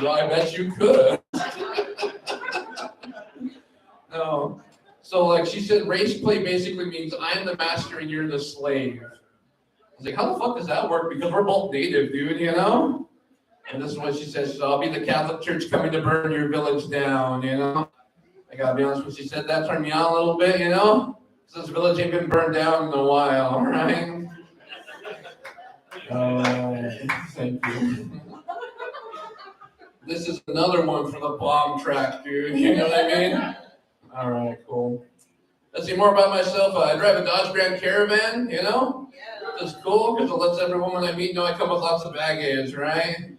Speaker 10: Well, I bet you could. No. So, like she said, race play basically means I'm the master and you're the slave. I was like, how the fuck does that work? Because we're both native, dude, you know? And this is what she says. So I'll be the Catholic Church coming to burn your village down, you know? I gotta be honest, when she said that, turned me on a little bit, you know? So this village ain't been burned down in a while, right? Thank you. This is another one for the bomb track, dude. You know what I mean? All right, cool. Let's see more about myself. I drive a Dodge Grand Caravan, you know? Which is cool because it lets every woman I meet know I come with lots of baggage, right?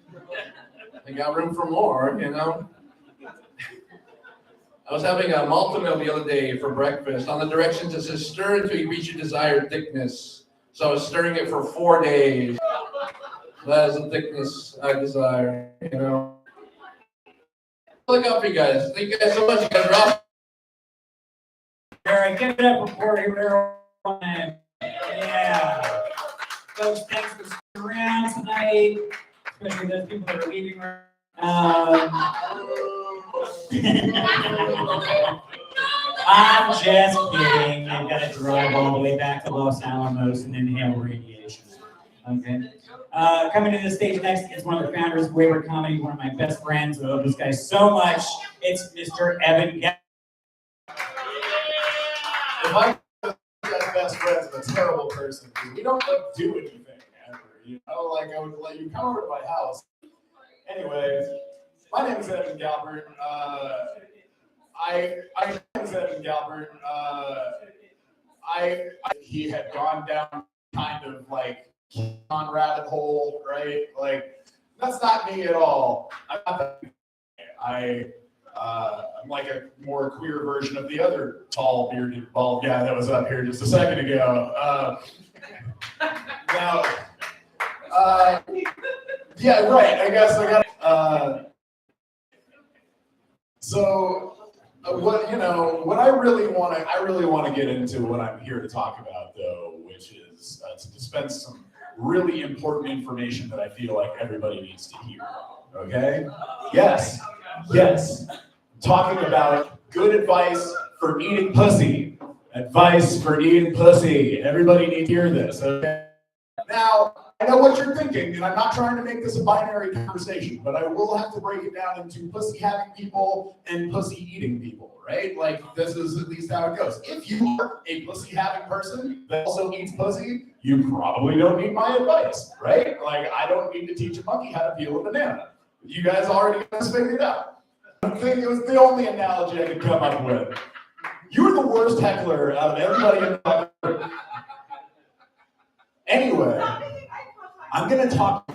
Speaker 10: I got room for more, you know? I was having a malto meal the other day for breakfast. On the directions it says stir until you reach your desired thickness. So I was stirring it for 4 days. That is the thickness I desire, you know? Look out for you guys. Thank you guys so much. You guys are awesome.
Speaker 1: All right, give it up for Corey Rare. Yeah. Folks, thanks for sticking around tonight, especially those people that are leaving. I'm just kidding. You've got to drive all the way back to Los Alamos and inhale radiation. Okay. Coming to the stage next is one of the founders of Wayward Comedy, one of my best friends. I love this guy so much. It's Mr. Evan.
Speaker 11: If I got best friends, I'm a terrible person. We don't like do anything ever. You know, like I would let you come over to my house. Anyways, my name is Evan Galbert. He had gone down kind of like on rabbit hole, right? Like that's not me at all. I'm like a more queer version of the other tall, bearded, bald guy that was up here just a second ago. Yeah, right. I guess I got. What I really want to get into what I'm here to talk about, though, which is to dispense some really important information that I feel like everybody needs to hear. Okay? Yes. Talking about good advice for eating pussy. Advice for eating pussy. Everybody needs to hear this. Okay? Now, I know what you're thinking, and I'm not trying to make this a binary conversation, but I will have to break it down into pussy-having people and pussy-eating people, right? Like, this is at least how it goes. If you are a pussy-having person that also eats pussy, you probably don't need my advice, right? Like, I don't need to teach a monkey how to peel a banana. You guys already got this figured out. I think it was the only analogy I could come up with. You're the worst heckler out of everybody in the group. Anyway, I'm going to talk.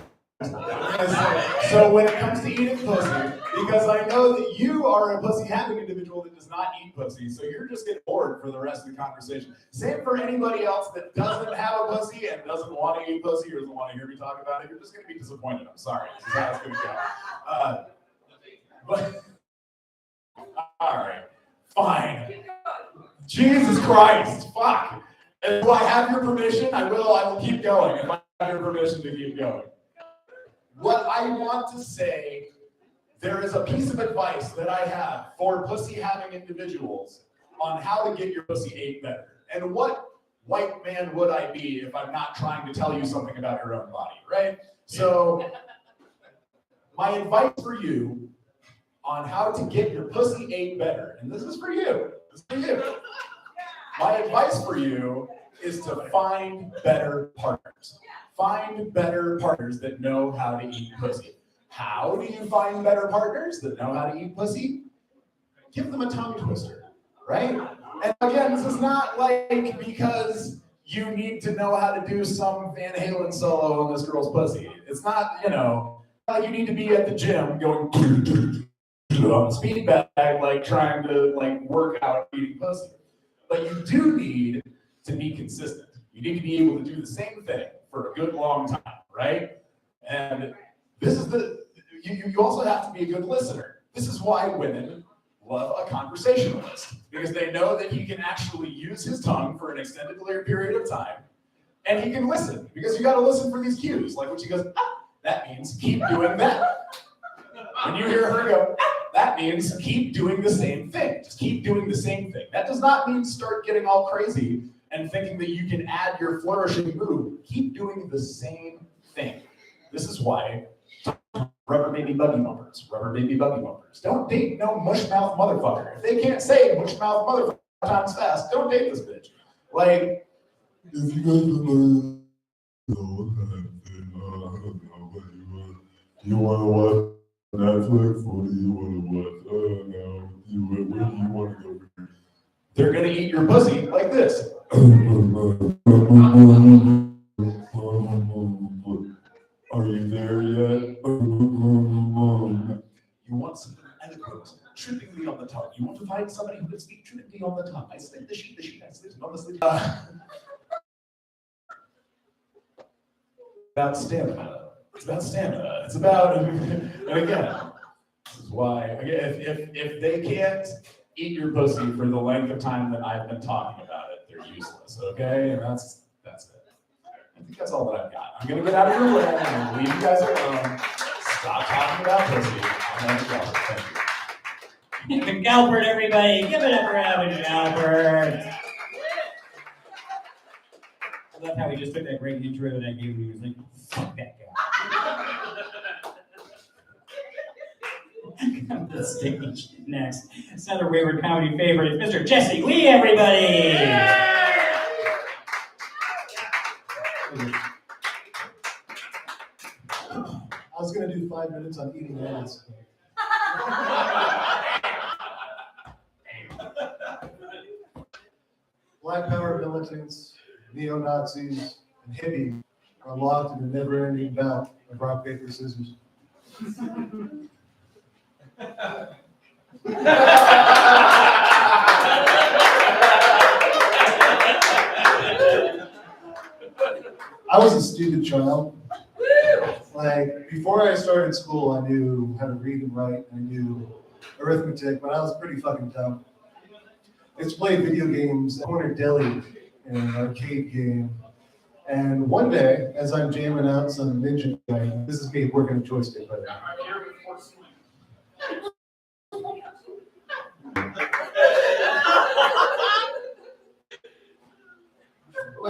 Speaker 11: So when it comes to eating pussy, because I know that you are a pussy-having individual that does not eat pussy, so you're just getting bored for the rest of the conversation. Same for anybody else that doesn't have a pussy and doesn't want to eat pussy or doesn't want to hear me talk about it. You're just going to be disappointed. I'm sorry. This is how it's going to go. But all right, fine. Jesus Christ, fuck. And do I have your permission? I will keep going if I have your permission to keep going. What I want to say, there is a piece of advice that I have for pussy-having individuals on how to get your pussy ate better. And what white man would I be if I'm not trying to tell you something about your own body, right? So, my advice for you on how to get your pussy ate better, and this is for you, My advice for you is to find better partners. Find better partners that know how to eat pussy. How do you find better partners that know how to eat pussy? Give them a tongue twister, right? And again, this is not like because you need to know how to do some Van Halen solo on this girl's pussy. It's not, like you need to be at the gym going on the speed bag, like trying to work out eating pussy. But you do need to be consistent. You need to be able to do the same thing for a good long time, right? And this is you also have to be a good listener. This is why women love a conversationalist, because they know that he can actually use his tongue for an extended period of time, and he can listen, because you got to listen for these cues, like when she goes, that means keep doing that. When you hear her go, that means keep doing the same thing. Just keep doing the same thing. That does not mean start getting all crazy and thinking that you can add your flourishing move. Keep doing the same thing. This is why rubber baby buggy bumpers. Don't date no mush-mouth motherfucker. If they can't say mush-mouth motherfucker times fast, don't date this bitch. Like, if you guys
Speaker 2: you wanna watch Netflix? What do you wanna watch? Oh no, where do you wanna go? They're gonna eat your pussy like this. Are you there yet? You want something eloquent, trippingly on the tongue. You want to find somebody who can speak trippingly on the tongue. I slid the sheet, I slid it on the slid. About stamina. It's about stamina. It's about, and again, this is why, again, if they can't eat your pussy for the length of time that I've been talking about it, they're useless, okay? And that's it. I think that's all that I've got. I'm gonna get out of your way, I'm gonna leave you guys alone. Stop talking about pussy. I'm gonna go. Thank you.
Speaker 1: Galpert, everybody, give it up for having Galpert. I love how he just took that great intro that I gave him. He was like, fuck that guy. Come to the stage next. It's another Wayward comedy favorite. It's Mr. Jesse Lee, everybody.
Speaker 2: I was gonna do 5 minutes on eating ass. Black power militants, neo-Nazis, and hippies are locked in a never-ending bout of rock, paper, scissors. I was a stupid child. Like, before I started school, I knew how to read and write, and I knew arithmetic, but I was pretty fucking dumb. I used to play video games at Corner Deli in an arcade game. And one day, as I'm jamming out some Ninja game, this is me working a joystick, but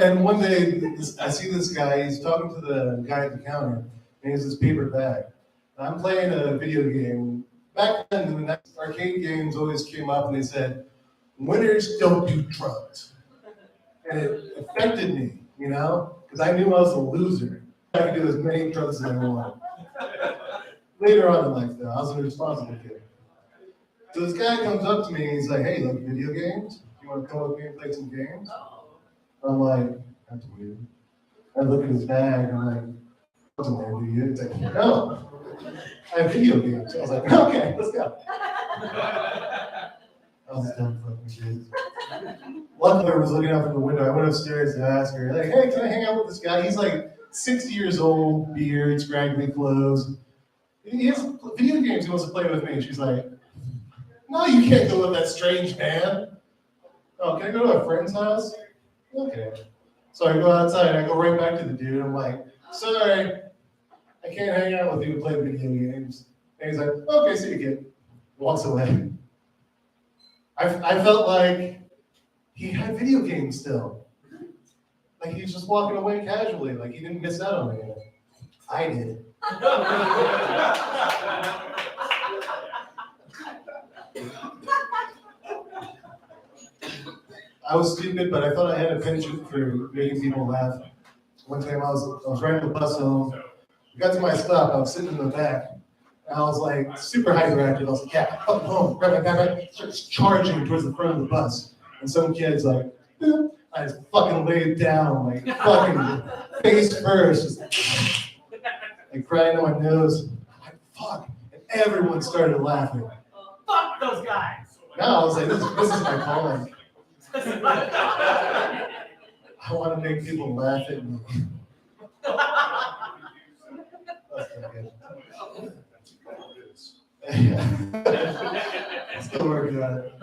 Speaker 2: and one day, I see this guy, he's talking to the guy at the counter, and he has this paper bag. And I'm playing a video game. Back then, the arcade games always came up and they said, winners don't do drugs. And it affected me, you know? Because I knew I was a loser. I could do as many drugs as I wanted. Later on in life, though, I was a responsible kid. So this guy comes up to me and he's like, hey, like video games? You want to come with me and play some games? I'm like, that's weird. I look at his bag and I'm like, what's in there, do you? It's like, no, I have video games. I was like, okay, let's go. I was dumb fucking kid. Luckily, I was looking out from the window. I went upstairs to ask her, like, hey, can I hang out with this guy? He's like 60 years old, beard, scraggly clothes. He has video games he wants to play with me. She's like, no, you can't go with that strange man. Oh, can I go to a friend's house? Okay. So I go outside, I go right back to the dude. I'm like, sorry, I can't hang out with you and play video games. And he's like, okay, see you kid. Walks away. I felt like he had video games still. Like he's just walking away casually, like he didn't miss out on anything. I did. I was stupid, but I thought I had a penchant for making people laugh. One time I was riding the bus home. I got to my stop, I was sitting in the back. And I was like super hyperactive. I was like, yeah, up home, grab my backpack, starts charging towards the front of the bus. And some kid's like, boop. I just fucking laid down, like fucking face first, just like crying on my nose. I'm like, fuck. And everyone started laughing.
Speaker 1: Fuck those guys.
Speaker 2: Now I was like, this is my calling. I want to make people laugh at me. Still working on it.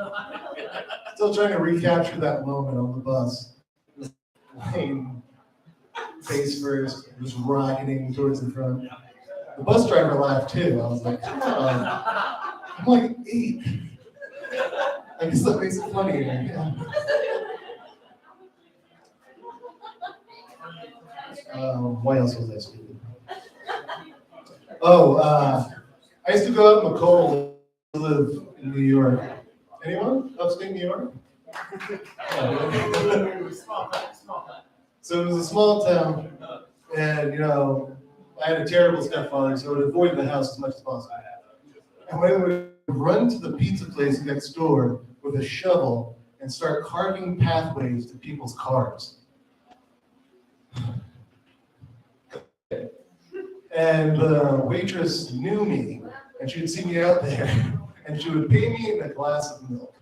Speaker 2: Still trying to recapture that moment on the bus. Just laying face first, just rocketing towards the front. The bus driver laughed too. I was like, come on. I'm like 8. I guess that makes it funnier. Yeah. Why else was I stupid? Oh, I used to go out in McCall to live in New York. Anyone? Upstate New York? So it was a small town, and you know, I had a terrible stepfather, so I would avoid the house as much as possible. And I would run to the pizza place next door with a shovel and start carving pathways to people's cars. And the waitress knew me, and she would see me out there, and she would pay me in a glass of milk.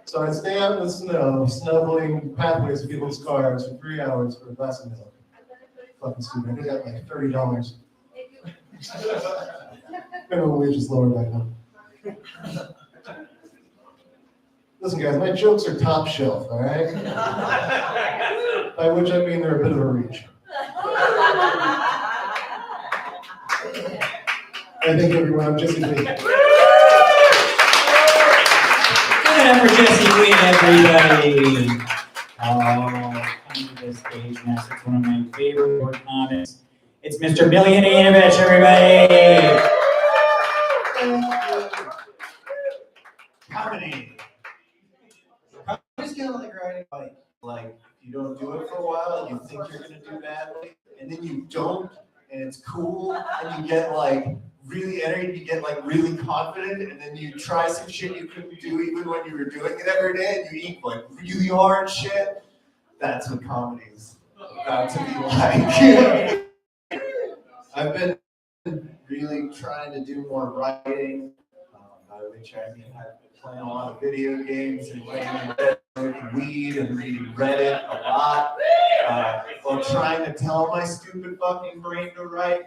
Speaker 2: So I'd stay out in the snow, snuggling pathways to people's cars for 3 hours for a glass of milk. Fucking stupid. I got like $30. Minimum wage is lower back then. Listen, guys, my jokes are top shelf, all right? By which I mean they're a bit of a reach. I thank everyone. I'm Jesse Lee.
Speaker 1: Give it up for Jesse Queen, everybody. Oh, come to the stage next. It's one of my favorite short comics. It's Mr. Billy Yanovich, everybody.
Speaker 11: Comedy. Comedy's kind of like riding a bike. Like, you don't do it for a while, you think you're gonna do badly, and then you don't, and it's cool, and you get like really energy, you get like really confident, and then you try some shit you couldn't do even when you were doing it every day, and you eat like really hard shit. That's what comedy's about to be like. I've been really trying to do more writing, by which I mean I've been playing a lot of video games and smoking weed and reading Reddit a lot, while trying to tell my stupid fucking brain to write.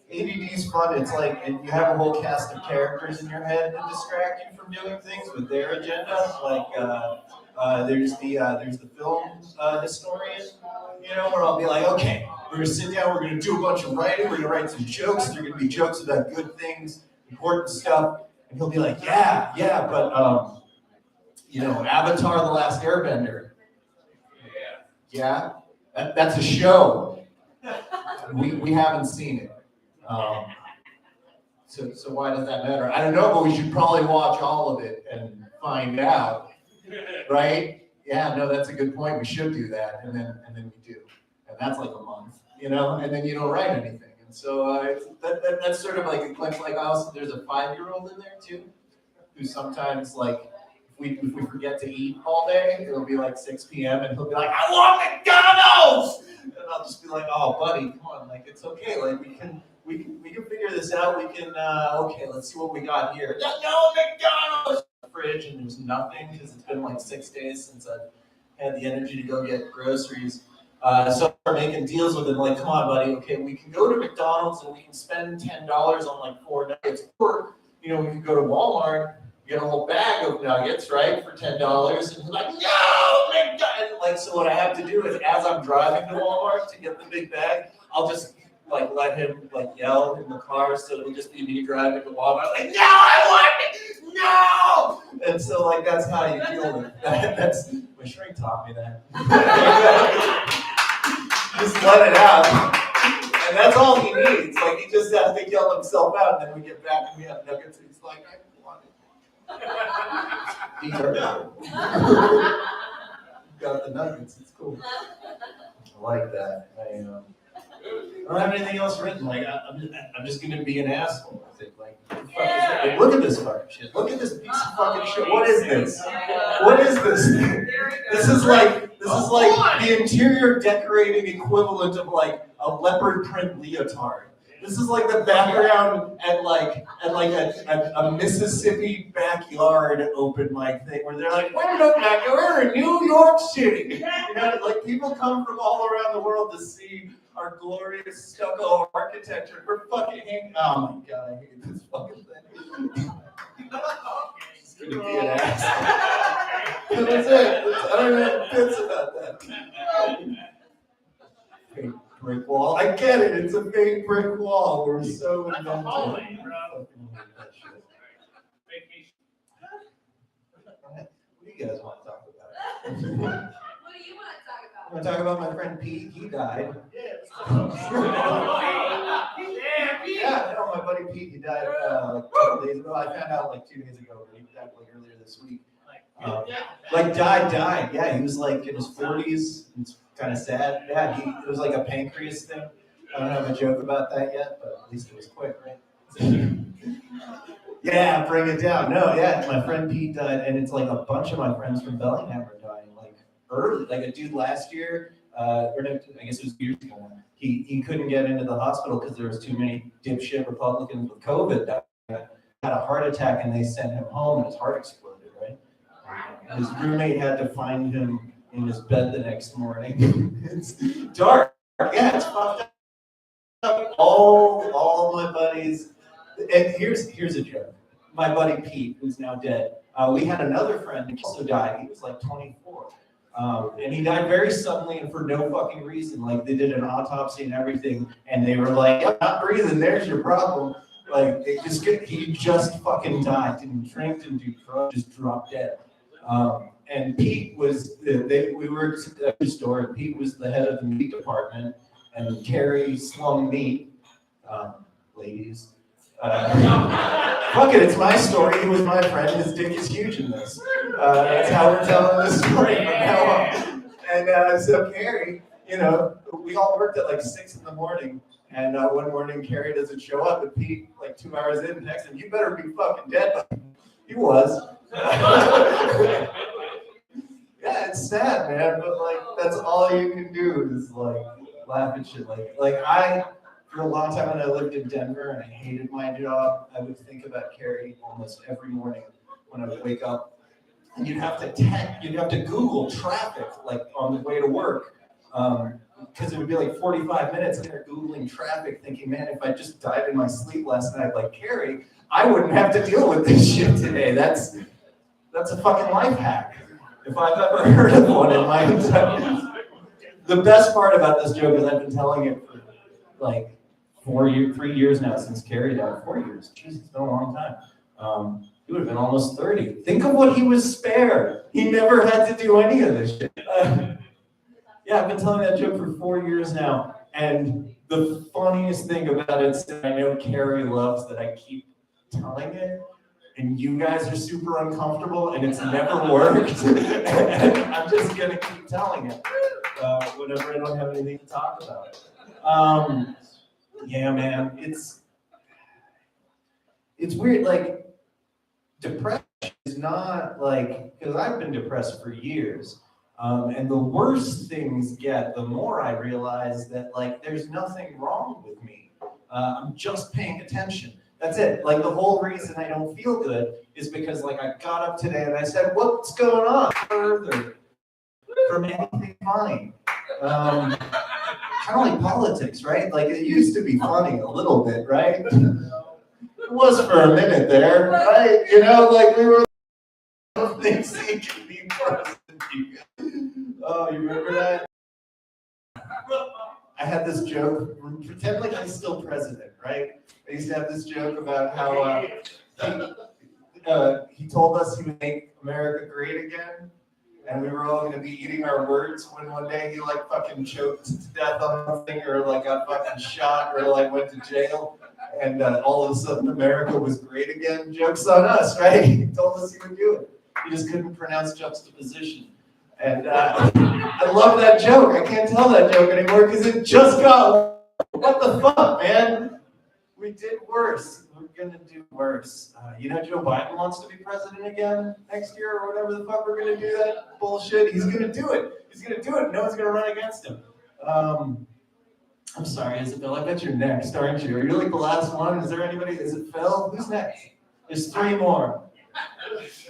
Speaker 11: ADD's fun. It's like you have a whole cast of characters in your head that distract you from doing things with their agenda. Like there's the film historian, you know, where I'll be like, okay, we're gonna sit down, we're gonna do a bunch of writing, we're gonna write some jokes. They're gonna be jokes about good things, important stuff, and he'll be like, yeah, but you know, Avatar: The Last Airbender. Yeah, that's a show. We haven't seen it. So why does that matter? I don't know, but we should probably watch all of it and find out, right? Yeah, no, that's a good point. We should do that, and then we do, and that's like a month, you know, and then you don't write anything. And so that's sort of like also there's a 5-year-old in there too, who sometimes like if we forget to eat all day, it'll be like 6 p.m. and he'll be like, I want McDonald's, and I'll just be like, oh buddy, come on, like it's okay, like we can figure this out. We can okay, let's see what we got here. No McDonald's. Fridge, and there's nothing because it's been like 6 days since I've had the energy to go get groceries. So I'm making deals with him, like, come on, buddy, okay, we can go to McDonald's and we can spend $10 on like 4 nuggets, or you know, we can go to Walmart, get a whole bag of nuggets, right, for $10, and he's like, no, McDonald's. Like, so what I have to do is, as I'm driving to Walmart to get the big bag, I'll just like let him like yell in the car, so it'll just be me driving to Walmart, like, no, I want it, no! And so like that's how you deal with that. That's my shrink taught me that. Just let it out, and that's all he needs. Like he just has to yell himself out, and then we get back and we have nuggets. And he's like, I want it. These are got the nuggets. It's cool. I like that. I don't have anything else written. Like I'm just gonna be an asshole. I think like look at this fucking shit. Look at this piece of fucking shit. What is this? What is this thing? This is like the interior decorating equivalent of like a leopard print leotard. This is like the background at a Mississippi backyard open mic thing where they're like, wait a minute, we're in New York City. You know, like people come from all around the world to see our glorious stucco architecture. We're fucking oh my god, I hate this fucking thing. It's gonna be an ass. That's it. I don't know bits about that. Fake brick wall. I get it. It's a fake brick wall. We're so inventive. What do you guys want to talk about?
Speaker 4: What do you want to talk about?
Speaker 11: I want to talk about my friend Pete. He died. Yeah, no, my buddy Pete, he died like a couple days ago. I found out like 2 days ago, but he died like earlier this week. Died. Yeah, he was like in his 40s. It's
Speaker 12: kind of sad. Yeah, it was like a pancreas thing. I don't have a joke about that yet, but at least it was quick, right? Yeah, bring it down. No, yeah, my friend Pete died, and it's like a bunch of my friends from Bellingham are dying, like early. Like a dude last year, or no, I guess it was years ago now. He couldn't get into the hospital because there was too many dipshit Republicans with COVID that had a heart attack, and they sent him home, and his heart exploded, right? His roommate had to find him in his bed the next morning. It's dark. Yeah, it's fucked up. All my buddies, and here's a joke. My buddy Pete, who's now dead, we had another friend who also died. He was like 24. And he died very suddenly and for no fucking reason. Like, they did an autopsy and everything, and they were like, "You're not breathing, there's your problem." Like, he just fucking died. Didn't drink, didn't do drugs, just dropped dead. And Pete was, we were at the store, and Pete was the head of the meat department, and Carrie slung meat, ladies. Fuck it, it's my story. He was my friend. His dick is huge in this. That's how we're telling this story from now on. And so Carrie, you know, we all worked at like 6 in the morning. And one morning, Carrie doesn't show up, and Pete, like 2 hours in, texts him, "You better be fucking dead." He was. Yeah, it's sad, man, but like that's all you can do is like laugh at shit. Like for a long time when I lived in Denver and I hated my job, I would think about Carrie almost every morning when I would wake up. And you'd have to Google traffic like on the way to work. Because it would be like 45 minutes and they're Googling traffic thinking, man, if I just died in my sleep last night like Carrie, I wouldn't have to deal with this shit today. That's a fucking life hack. If I've ever heard of one in my entire life. The best part about this joke is I've been telling it for like 3 years now since Carrie died. 4 years. Jeez, it's been a long time. He would have been almost 30. Think of what he was spared. He never had to do any of this shit. Yeah, I've been telling that joke for 4 years now. And the funniest thing about it is that I know Carrie loves that I keep telling it. And you guys are super uncomfortable, and it's never worked. And I'm just gonna keep telling it whenever I don't have anything to talk about. Yeah, man, it's weird. Like, depression is not like, because I've been depressed for years, and the worse things get, the more I realize that like there's nothing wrong with me. I'm just paying attention. That's it. Like, the whole reason I don't feel good is because like I got up today and I said, "What's going on?" Further from anything funny. Kind of like politics, right? Like, it used to be funny a little bit, right? It was for a minute there, right? You know, like we were things he can be president. Oh, you remember that? I had this joke, pretend like he's still president, right? I used to have this joke about how he told us he would make America great again, and we were all going to be eating our words when one day he like fucking choked to death on something, or like got fucking shot, or like went to jail, and all of a sudden America was great again. Joke's on us, right? He told us he would do it. He just couldn't pronounce juxtaposition. And I love that joke. I can't tell that joke anymore because it just got, what the fuck, man? We did worse. We're gonna do worse. You know, Joe Biden wants to be president again next year or whatever the fuck we're gonna do that bullshit. He's gonna do it. He's gonna do it. No one's gonna run against him. I'm sorry, Isabel. I bet you're next, aren't you? Are you like the last one? Is there anybody? Is it Phil? Who's next? There's 3 more.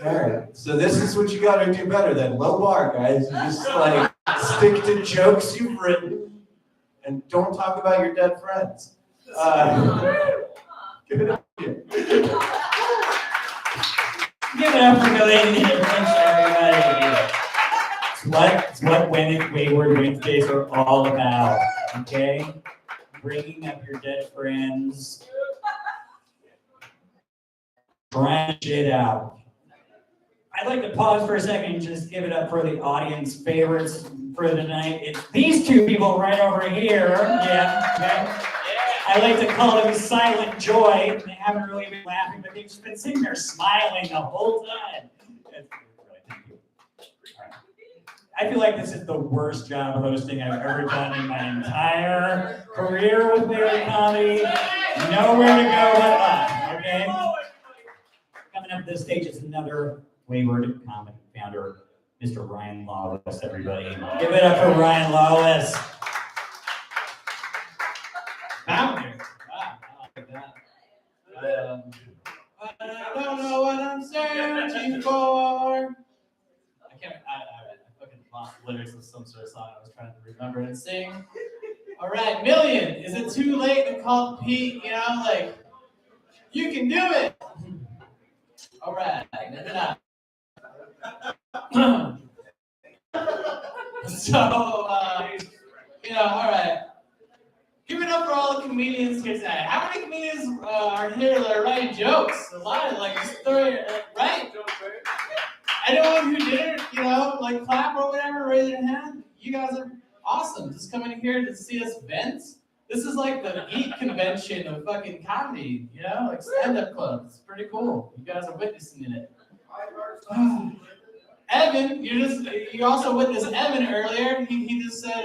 Speaker 12: All right, so this is what you gotta do better then. Low bar, guys. You just like stick to jokes you've written and don't talk about your dead friends. Give it up.
Speaker 1: Give it up for Delaney and French, everybody. It's what Wayward Wednesdays are all about, okay? Bringing up your dead friends. Trying shit out. I'd like to pause for a second and just give it up for the audience favorites for the night. It's these 2 people right over here. Yeah, okay. I like to call them silent joy. They haven't really been laughing, but they've just been sitting there smiling the whole time. I feel like this is the worst job hosting I've ever done in my entire career with Wayward Comedy. Nowhere to go but up, okay? Coming up to the stage is another Wayward Comedy founder, Mr. Ryan Lawless, everybody. Give it up for Ryan Lawless.
Speaker 7: Founder. Wow, I like that. I don't know what I'm searching for. I fucking lost the lyrics of some sort of song I was trying to remember and sing. All right, Million. Is it too late to call Pete? You know, like, you can do it. All right, maybe not. So, all right. Give it up for all the comedians here today. How many comedians are here that are writing jokes? A lot, like, right? Anyone who did it, like clap or whatever, raise your hand. You guys are awesome. Just coming in here to see us vent. This is like the geek convention of fucking comedy, like stand-up club. It's pretty cool. You guys are witnessing it. Evan, you also witnessed Evan earlier. He just said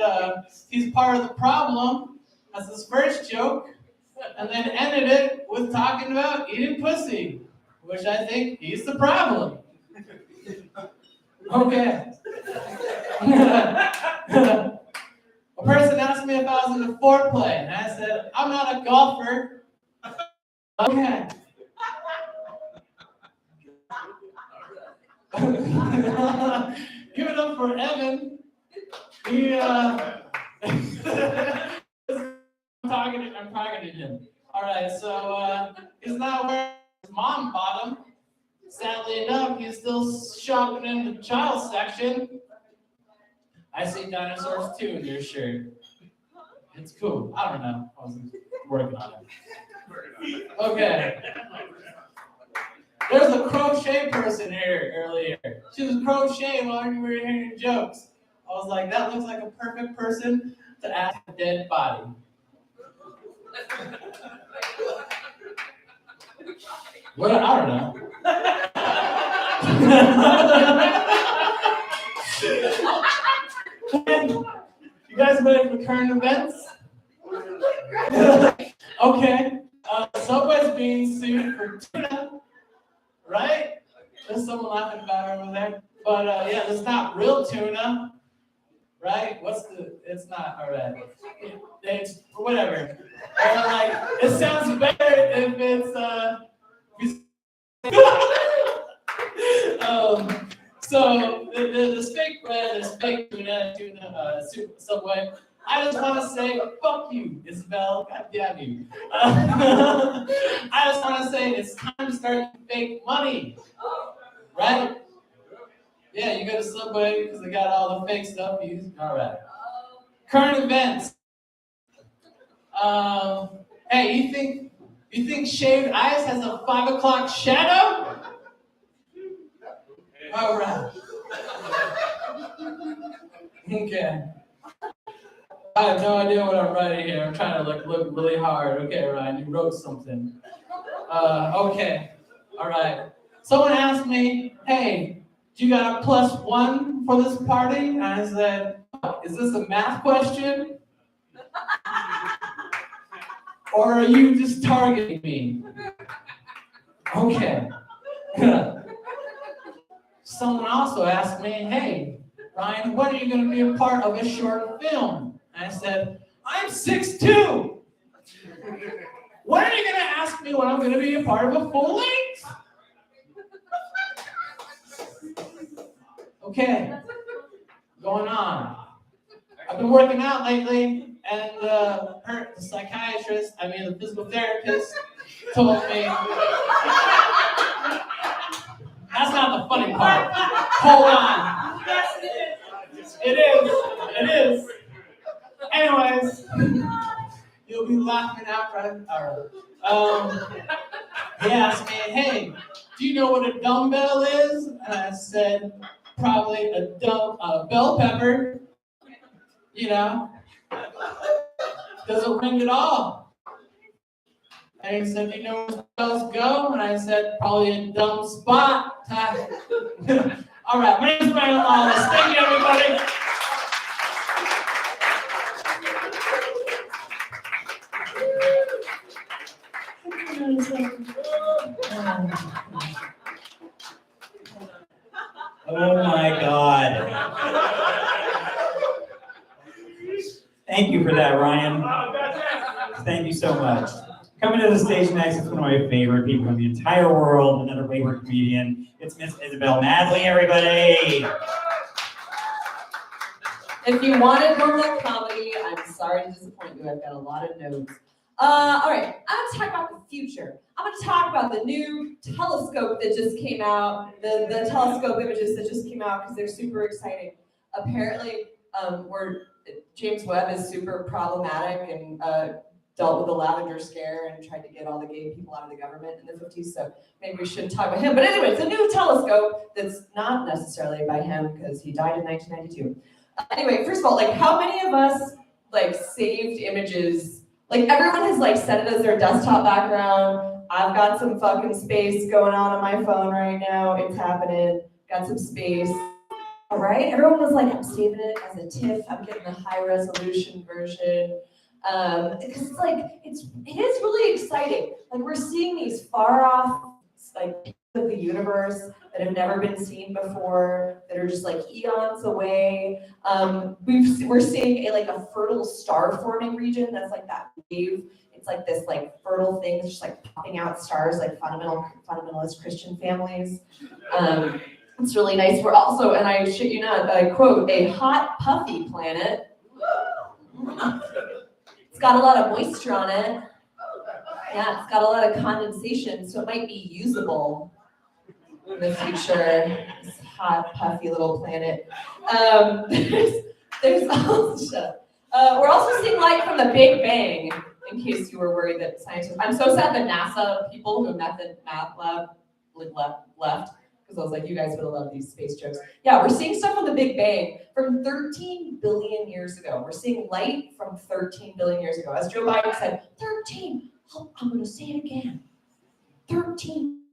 Speaker 7: he's part of the problem. That's his first joke, and then ended it with talking about eating pussy, which I think he's the problem. Okay. A person asked me if I was into foreplay, and I said, I'm not a golfer. Okay. Give it up for Evan. I'm talking to him. All right, so he's not wearing his mom bottom. Sadly enough, he's still shopping in the child section. I see dinosaurs too in your shirt. It's cool. I don't know. I was working on it. Okay. There's a crochet person here earlier. She was crocheting while we were hearing your jokes. I was like, that looks like a perfect person to ask a dead body. What? I don't know. You guys ready for current events? Okay. Subway's being sued for tuna, right? There's someone laughing about it over there. But yeah, it's not real tuna, right? It's not, all right. It's whatever. Like, it sounds better if it's, so this fake tuna Subway. I just want to say, fuck you, Isabel. God damn you. I just want to say it's time to start fake money, right? Yeah, you go to Subway because they got all the fake stuff. All right. Current events. Hey, you think shaved ice has a 5 o'clock shadow? All right. Okay. I have no idea what I'm writing here. I'm trying to look really hard. Okay, Ryan, you wrote something. Okay. All right. Someone asked me, hey, do you got a +1 for this party? And I said, is this a math question? Or are you just targeting me? Okay. Someone also asked me, hey, Ryan, when are you going to be a part of a short film? And I said, I'm 6'2". When are you going to ask me when I'm going to be a part of a full length? Okay, going on. I've been working out lately, and the physical therapist told me. That's not the funny part. Hold on. It is. Anyways, you'll be laughing after he asked me, hey, do you know what a dumbbell is? And I said, probably a bell pepper. Doesn't ring at all. And he said, do you know where bells go? And I said, probably a dumb spot.
Speaker 5: All right, my name is Ryan Lawless. Thank you, everybody.
Speaker 1: Oh my God. Thank you for that, Ryan. Thank you so much. Coming to the stage next is one of my favorite people in the entire world, another Wayward comedian. It's Miss Isabel Madley, everybody.
Speaker 13: If you wanted normal comedy, I'm sorry to disappoint you. I've got a lot of notes. All right, I'm gonna talk about the future. I'm gonna talk about the new telescope that just came out, the telescope images that just came out because they're super exciting. Apparently, James Webb is super problematic and dealt with the lavender scare and tried to get all the gay people out of the government in the 50s, so maybe we shouldn't talk about him. But anyway, it's a new telescope that's not necessarily by him because he died in 1992. Anyway, first of all, like how many of us like saved images? Like everyone has like set it as their desktop background. I've got some fucking space going on my phone right now. It's happening. Got some space. All right, everyone was like, I'm saving it as a TIFF. I'm getting the high resolution version. Because it's like, it is really exciting. Like we're seeing these far off like pieces of the universe that have never been seen before, that are just like eons away. We're seeing a fertile star forming region that's like that wave. It's like this like fertile thing that's just like popping out stars like fundamentalist Christian families. It's really nice. We're also, and I shit you not, I quote, a hot puffy planet. It's got a lot of moisture on it. Yeah, it's got a lot of condensation, so it might be usable in the future. This hot, puffy little planet. There's also, we're also seeing light from the Big Bang, in case you were worried that scientists. I'm so sad that NASA people who met the math lab left, because I was like, you guys would have loved these space jokes. Yeah, we're seeing stuff on the Big Bang from 13 billion years ago. We're seeing light from 13 billion years ago. As Joe Biden said, 13. I'm going to say it again. 13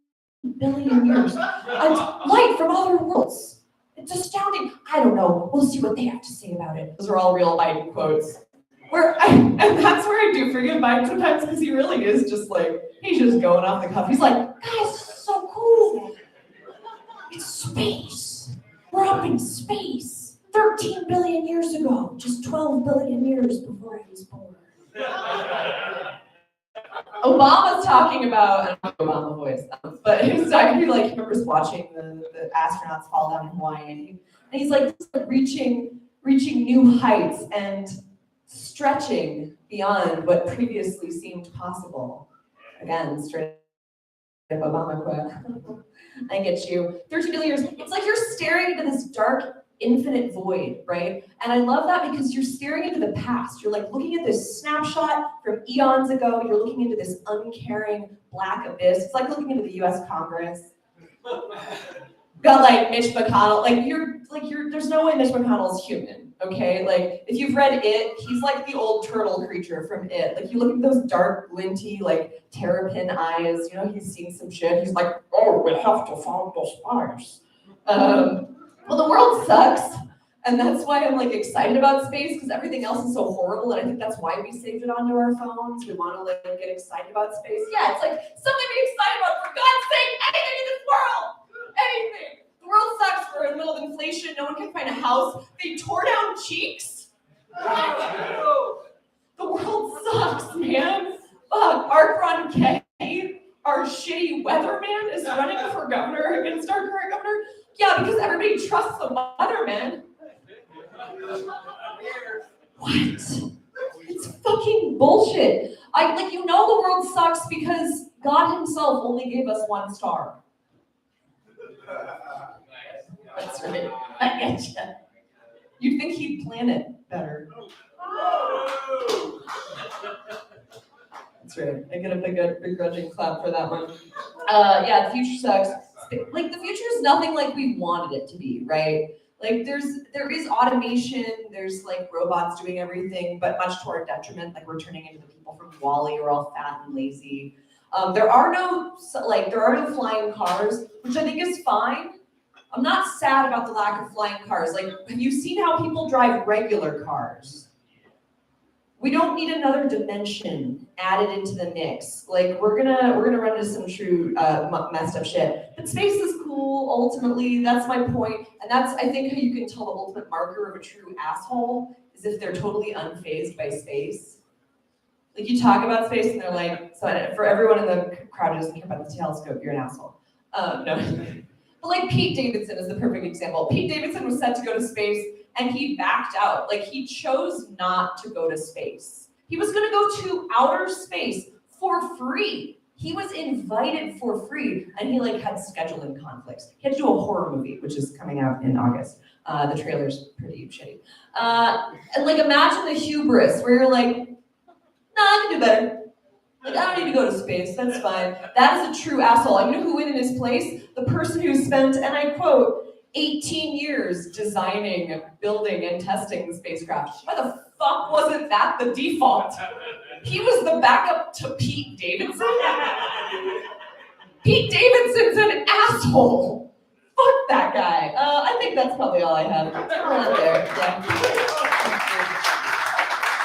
Speaker 13: billion years. Light from other worlds. It's astounding. I don't know. We'll see what they have to say about it. Those are all real Biden quotes. And that's where I do forgive Biden sometimes because he really is just like, he's just going off the cuff. He's like, guys, this is so cool. It's space. We're up in space. 13 billion years ago. Just 12 billion years before I was born. Obama's talking about, I don't know Obama voice, but he's talking, he remembers watching the astronauts fall down in Hawaii, and he's like reaching new heights and stretching beyond what previously seemed possible. Again, straight up Obama quote. I get you. 13 billion years. It's like you're staring into this dark, infinite void, right? And I love that because you're staring into the past. You're like looking at this snapshot from eons ago. You're looking into this uncaring black abyss. It's like looking into the U.S. Congress. Got like Mitch McConnell. There's no way Mitch McConnell's human. Okay, like if you've read It, he's like the old turtle creature from It. Like you look at those dark, glinty, like terrapin eyes. You know, he's seen some shit. He's like, oh, we have to find the spies. Well, the world sucks, and that's why I'm like excited about space because everything else is so horrible, and I think that's why we saved it onto our phones. We want to like get excited about space. Yeah, it's like something to be excited about. For God's sake, anything in this world, anything. The world sucks. We're in the middle of inflation. No one can find a house. They tore down cheeks. The world sucks, man. Fuck. Art Ron Kennedy, our shitty weatherman, is running for governor against our current governor. Yeah, because everybody trusts the weatherman. What? It's fucking bullshit. The world sucks because God himself only gave us one star. That's right. I get you. You'd think he'd plan it better. That's right. I get a begrudging clap for that one. Yeah, the future sucks. Like the future is nothing like we wanted it to be, right? Like there is automation, there's like robots doing everything, but much to our detriment. Like we're turning into the people from WALL-E who are all fat and lazy. There are no flying cars, which I think is fine. I'm not sad about the lack of flying cars. Like, have you seen how people drive regular cars? We don't need another dimension added into the mix. Like, we're gonna run into some true messed up shit. But space is cool. Ultimately, that's my point, and that's, I think, how you can tell the ultimate marker of a true asshole is if they're totally unfazed by space. Like, you talk about space and they're like, so for everyone in the crowd who doesn't care about the telescope, you're an asshole. No. But like Pete Davidson is the perfect example. Pete Davidson was set to go to space and he backed out. Like, he chose not to go to space. He was gonna go to outer space for free. He was invited for free and he like had scheduling conflicts. He had to do a horror movie, which is coming out in August. The trailer's pretty shitty. And like, imagine the hubris where you're like, nah, I can do better. Like, I don't need to go to space, that's fine. That is a true asshole. You know who went in his place? The person who spent, and I quote, 18 years designing, building, and testing the spacecraft. Why the fuck wasn't that the default? He was the backup to Pete Davidson? Pete Davidson's an asshole. Fuck that guy. I think that's probably all I have. Right there, yeah.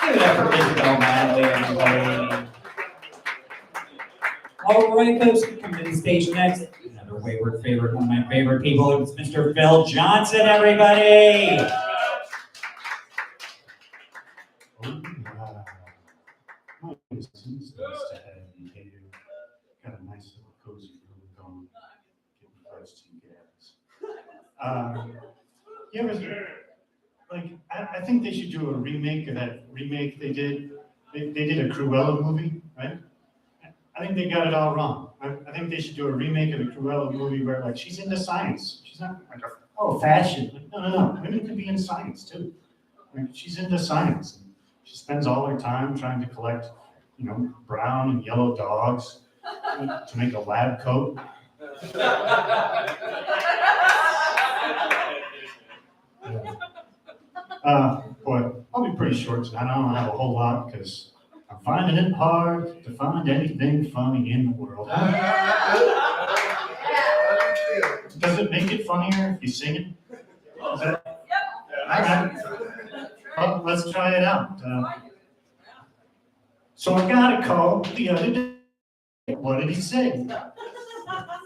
Speaker 1: Give it up for Isabel Manley, everybody. All right, folks, coming to the stage next. Another Wayward favorite, one of my favorite people. It's Mr. Phil Johnson, everybody.
Speaker 14: Got a nice little cozy room going, getting close to you guys. You ever, like, I think they should do a remake of that remake they did. They did a Cruella movie, right? I think they got it all wrong. I think they should do a remake of the Cruella movie where, like, she's into science. She's not like, oh, fashion. Like, no. Women can be in science too. Like, she's into science. She spends all her time trying to collect, brown and yellow dogs to make a lab coat. Boy, I'll be pretty short tonight. I don't have a whole lot because I'm finding it hard to find anything funny in the world. Does it make it funnier if you sing it? Is that? All right. Well, let's try it out. So I got a call the other day. What did he say?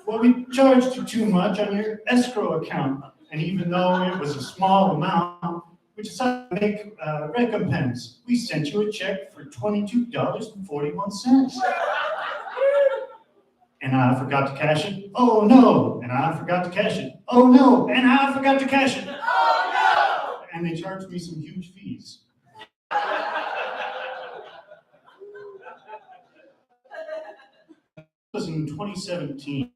Speaker 14: Well, we charged you too much on your escrow account, and even though it was a small amount, we decided to make recompense. We sent you a check for $22.41. And I forgot to cash it. Oh no! And I forgot to cash it. Oh no! And I forgot to cash it. Oh no! And they charged me some huge fees. It was in 2017.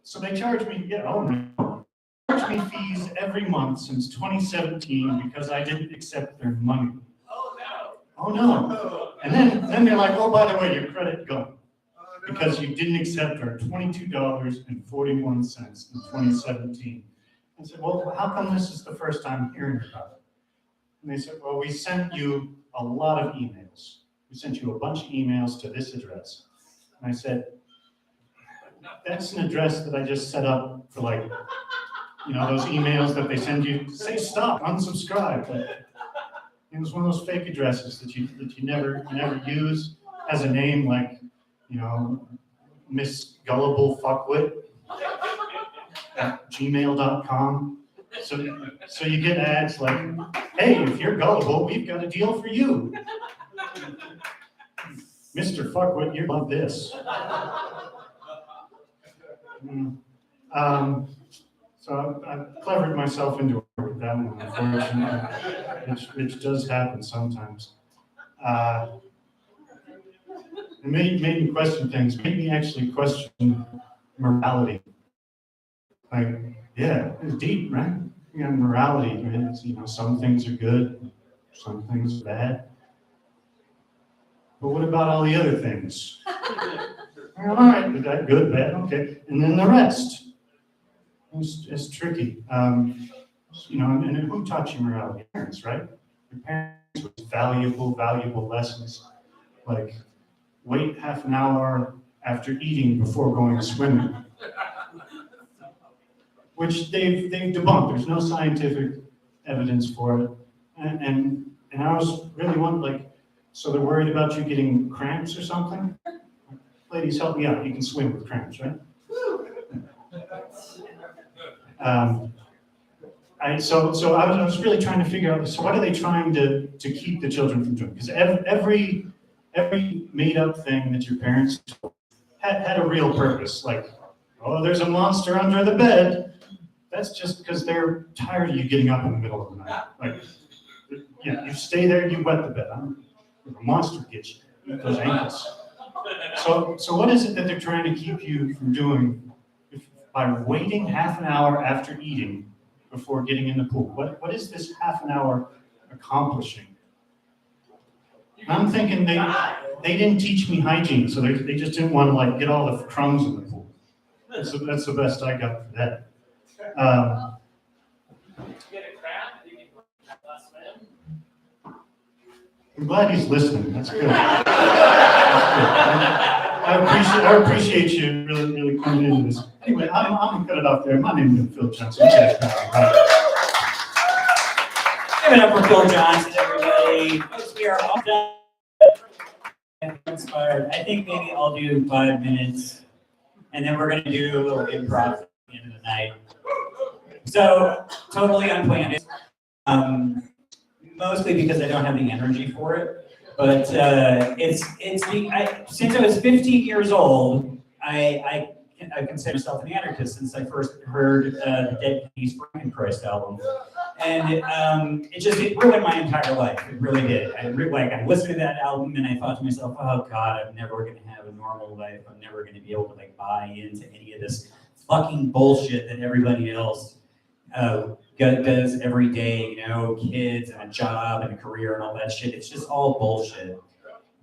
Speaker 14: So they charged me, charged me fees every month since 2017 because I didn't accept their money. Oh no. And then they're like, oh, by the way, your credit gone. Because you didn't accept our $22.41 in 2017. I said, well, how come this is the first time hearing about it? And they said, well, we sent you a lot of emails. We sent you a bunch of emails to this address. And I said, that's an address that I just set up for, like, those emails that they send you, say stop, unsubscribe. But it was one of those fake addresses that you never use, has a name like, Miss Gullible Fuckwit at gmail.com. So you get ads like, hey, if you're gullible, we've got a deal for you. Mr. Fuckwit, you love this. So I clevered myself into that one, unfortunately, which does happen sometimes. It made me question things, made me actually question morality. Like, yeah, it's deep, right? Morality, it's, some things are good, some things are bad. But what about all the other things? All right, is that good, bad, okay. And then the rest. It's tricky. And who taught you morality? Parents, right? Your parents with valuable lessons, like wait half an hour after eating before going swimming. which they've debunked. There's no scientific evidence for it. And I was really wondering, like, so they're worried about you getting cramps or something? Ladies, help me out. You can swim with cramps, right? So I was really trying to figure out, so what are they trying to keep the children from doing? Because every made up thing that your parents had a real purpose. Like, oh, there's a monster under the bed. That's just because they're tired of you getting up in the middle of the night. Like, you stay there, you wet the bed. If a monster gets you, eat those ankles. So what is it that they're trying to keep you from doing by waiting half an hour after eating before getting in the pool? What is this half an hour accomplishing? I'm thinking they didn't teach me hygiene, so they just didn't want to like get all the crumbs in the pool. That's the best I got for that. I'm glad he's listening. That's good. That's good. I appreciate you really coming into this. Anyway, I'm gonna cut it off there. My name is Phil Johnson.
Speaker 1: Give it up for Phil Johnson, everybody. Folks, we are all done. Inspired. I think maybe I'll do 5 minutes, and then we're gonna do a little improv at the end of the night. So totally unplanned. Mostly because I don't have the energy for it. But since I was 15 years old, I consider myself an anarchist since I first heard the Dead Kennedys Christ album. And it ruined my entire life. It really did. I listened to that album and I thought to myself, oh God, I'm never going to have a normal life. I'm never going to be able to like buy into any of this fucking bullshit that everybody else does every day, kids and a job and a career and all that shit. It's just all bullshit.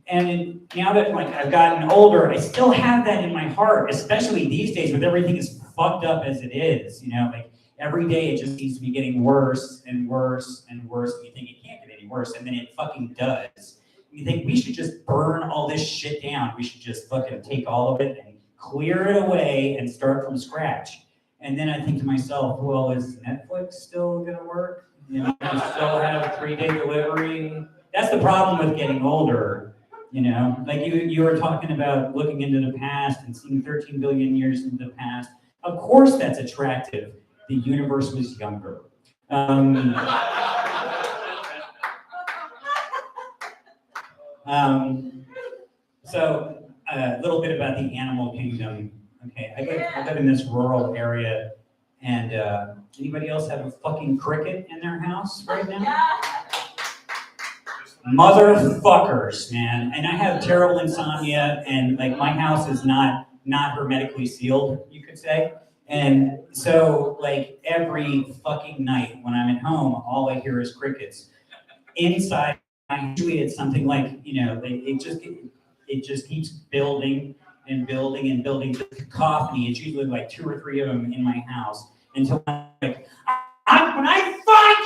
Speaker 1: And now that like I've gotten older, I still have that in my heart, especially these days with everything as fucked up as it is. Like every day it just seems to be getting worse and worse and worse. And you think it can't get any worse, and then it fucking does. You think we should just burn all this shit down. We should just fucking take all of it and clear it away and start from scratch. And then I think to myself, well, is Netflix still gonna work? You still have 3-day delivery? That's the problem with getting older. Like you were talking about looking into the past and seeing 13 billion years into the past. Of course that's attractive. The universe was younger. So a little bit about the animal kingdom. Okay, I live in this rural area, and anybody else have a fucking cricket in their house right now? Motherfuckers, man. And I have terrible insomnia, and like my house is not hermetically sealed, you could say. And so like every fucking night when I'm at home, all I hear is crickets. Inside, usually it's something like, it just keeps building and building and building. The cacophony, it's usually like 2 or 3 of them in my house until I'm like, when I find.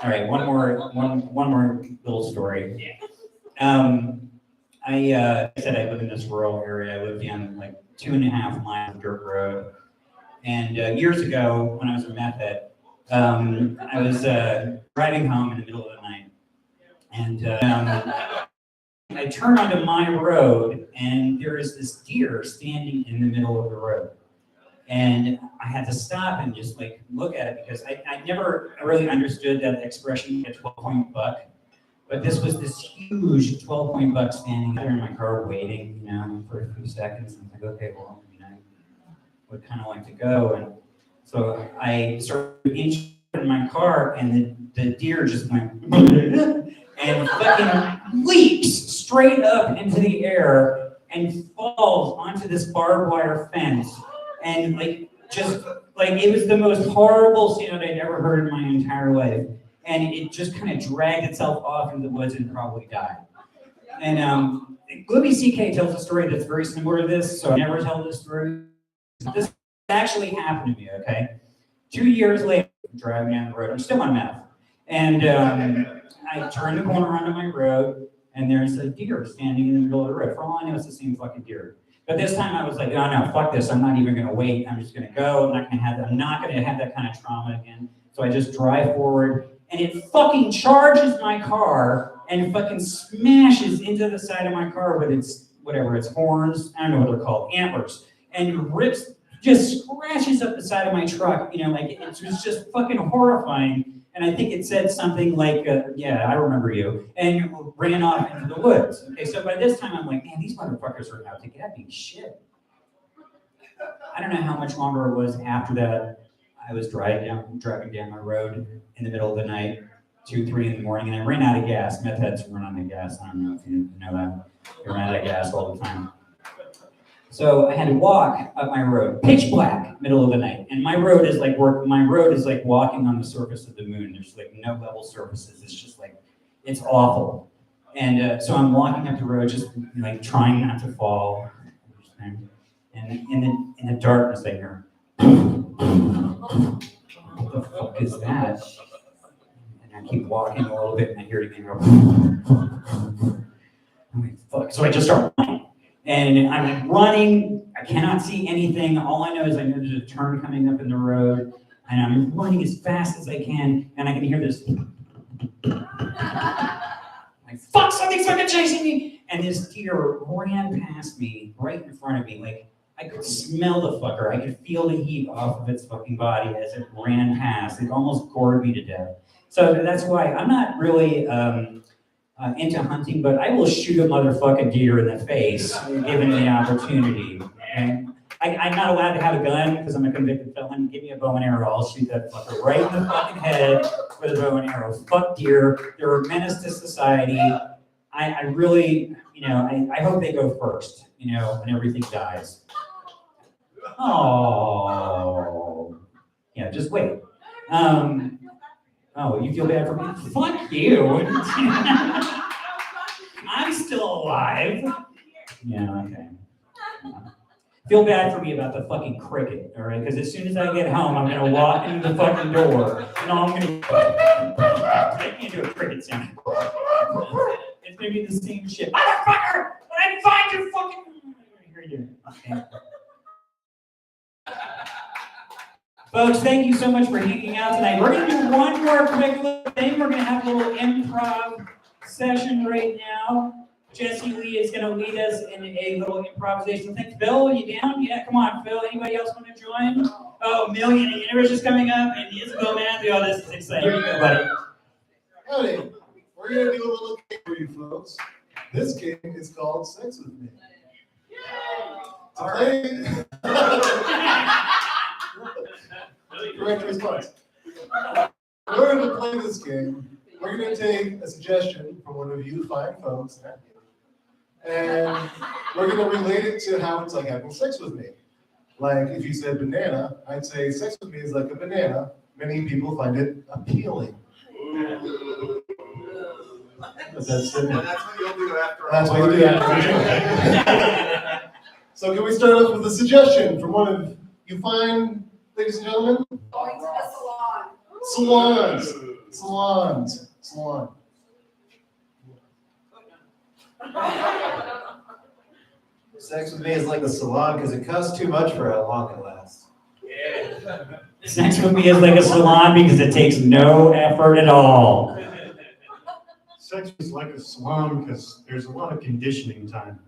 Speaker 1: All right, one more little story. I said I live in this rural area. I lived on like 2.5 miles of dirt road. And years ago, when I was a meth head, I was driving home in the middle of the night. And I turned onto my road, and there is this deer standing in the middle of the road. And I had to stop and just like look at it because I never really understood that expression, a 12-point buck. But this was this huge 12-point buck standing there in my car waiting, for a few seconds. And I was like, okay, well, I would kind of like to go. And so I started inching in my car, and the deer just went and fucking leaps straight up into the air and falls onto this barbed wire fence. And like, just like, it was the most horrible sound I'd ever heard in my entire life. And it just kind of dragged itself off into the woods and probably died. And Louis C.K. tells a story that's very similar to this, so I never tell this story. This actually happened to me, okay? 2 years later, I'm driving down the road, I'm still on meth. And I turn the corner onto my road, and there's a deer standing in the middle of the road. For all I know, it's the same fucking deer. But this time I was like, oh no, fuck this, I'm not even gonna wait, I'm just gonna go, I'm not gonna have that kind of trauma again. So I just drive forward, and it fucking charges my car, and it fucking smashes into the side of my car with its, whatever, its horns, I don't know what they're called, antlers, and rips, just scratches up the side of my truck, you know, like, it was just fucking horrifying. And I think it said something like, yeah, I remember you, and ran off into the woods. Okay, so by this time I'm like, man, these motherfuckers are out to get me, shit. I don't know how much longer it was after that. I was driving down my road in the middle of the night, 2, 3 in the morning, and I ran out of gas. Meth heads run out of gas. I don't know if you know that. You run out of gas all the time. So I had to walk up my road, pitch black, middle of the night. And my road is like walking on the surface of the moon. There's like no level surfaces. It's just like, it's awful. And so I'm walking up the road, just like trying not to fall. And in the darkness, I hear, what the fuck is that? And I keep walking a little bit, and I hear it again go, I'm like, fuck. So I just start running. And I'm like running, I cannot see anything. All I know is I know there's a turn coming up in the road, and I'm running as fast as I can, and I can hear this. Like, fuck, something's fucking chasing me! And this deer ran past me, right in front of me. Like, I could smell the fucker. I could feel the heat off of its fucking body as it ran past. It almost gored me to death. So that's why I'm not really into hunting, but I will shoot a motherfucking deer in the face, given the opportunity. And I'm not allowed to have a gun because I'm a convicted felon. Give me a bow and arrow, I'll shoot that fucker right in the fucking head with a bow and arrow. Fuck deer, they're a menace to society. I really, you know, I hope they go first, you know, when everything dies. Oh, yeah, just wait. Oh, you feel bad for me? Fuck you. I'm still alive. Yeah, okay. Feel bad for me about the fucking cricket, all right? Because as soon as I get home, I'm gonna walk into the fucking door, and I'm gonna. I can't do a cricket sound. It's gonna be the same shit. Motherfucker! I didn't find your fucking. Here you go. Okay. Folks, thank you so much for hanging out tonight. We're going to do one more quick little thing. We're going to have a little improv session right now. Jesse Lee is going to lead us in a little improvisation thing. Phil, are you down? Yeah, come on, Phil. Anybody else want to join? Oh, Million and Universe is coming up, and Isabel Matthew. Oh, this is exciting. Here you go, buddy.
Speaker 11: Howdy. We're going to do a little game for you folks. This game is called Sex With Me. All right. Correct response. In order to play this game, we're going to take a suggestion from one of you fine folks, and we're going to relate it to how it's like having sex with me. Like if you said banana, I'd say sex with me is like a banana. Many people find it appealing. But that's what you'll do after. That's what you do after. So can we start off with a suggestion from one of you fine ladies and gentlemen?
Speaker 4: Going to the salon.
Speaker 11: Salons.
Speaker 12: Sex with me is like a salon because it costs too much for how long it lasts.
Speaker 1: Yeah. Sex with me is like a salon because it takes no effort at all.
Speaker 14: Sex is like a salon because there's a lot of conditioning time.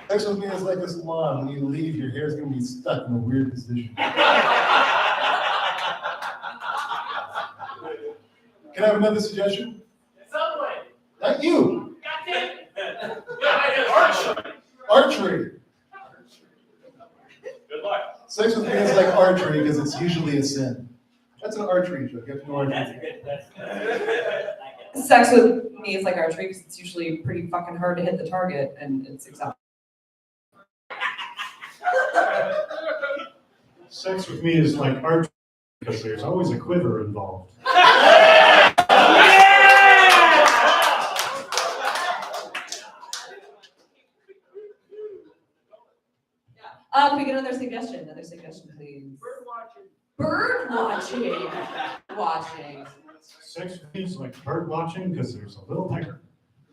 Speaker 11: Sex with me is like a salon. When you leave, your hair's going to be stuck in a weird position. Can I have another suggestion?
Speaker 5: Subway.
Speaker 11: Not you. Archery.
Speaker 5: Good luck.
Speaker 11: Sex with me is like archery because it's usually a sin. That's an archery joke. You have to know archery.
Speaker 13: Sex with me is like archery because it's usually pretty fucking hard to hit the target and it's exhausting.
Speaker 14: Sex with me is like archery because there's always a quiver involved.
Speaker 13: Can we get another suggestion? Another suggestion, please. Bird watching.
Speaker 14: Sex with me is like bird watching because there's a little tiger.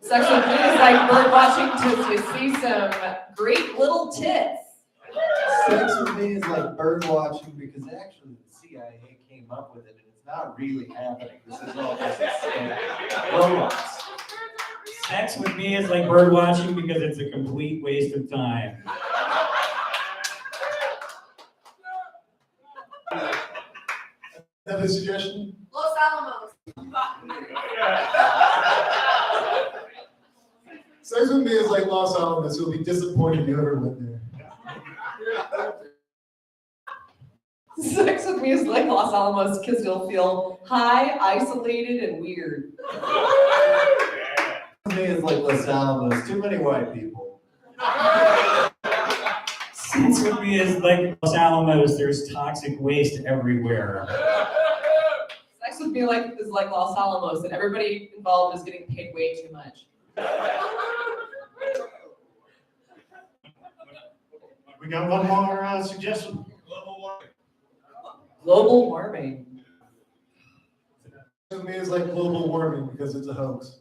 Speaker 13: Sex with me is like bird watching till you see some great little tits.
Speaker 12: Sex with me is like bird watching because actually the CIA came up with it and it's not really happening. This is all just robots.
Speaker 1: Sex with me is like bird watching because it's a complete waste of time.
Speaker 11: Another suggestion?
Speaker 4: Los Alamos.
Speaker 11: Sex with me is like Los Alamos. You'll be disappointed you ever went there.
Speaker 13: Sex with me is like Los Alamos because you'll feel high, isolated, and weird.
Speaker 12: Sex with me is like Los Alamos. Too many white people.
Speaker 1: Sex with me is like Los Alamos. There's toxic waste everywhere.
Speaker 13: Sex with me is like Los Alamos, and everybody involved is getting paid way too much.
Speaker 14: We got one more suggestion.
Speaker 13: Global warming.
Speaker 11: Sex with me is like global warming because it's a hoax.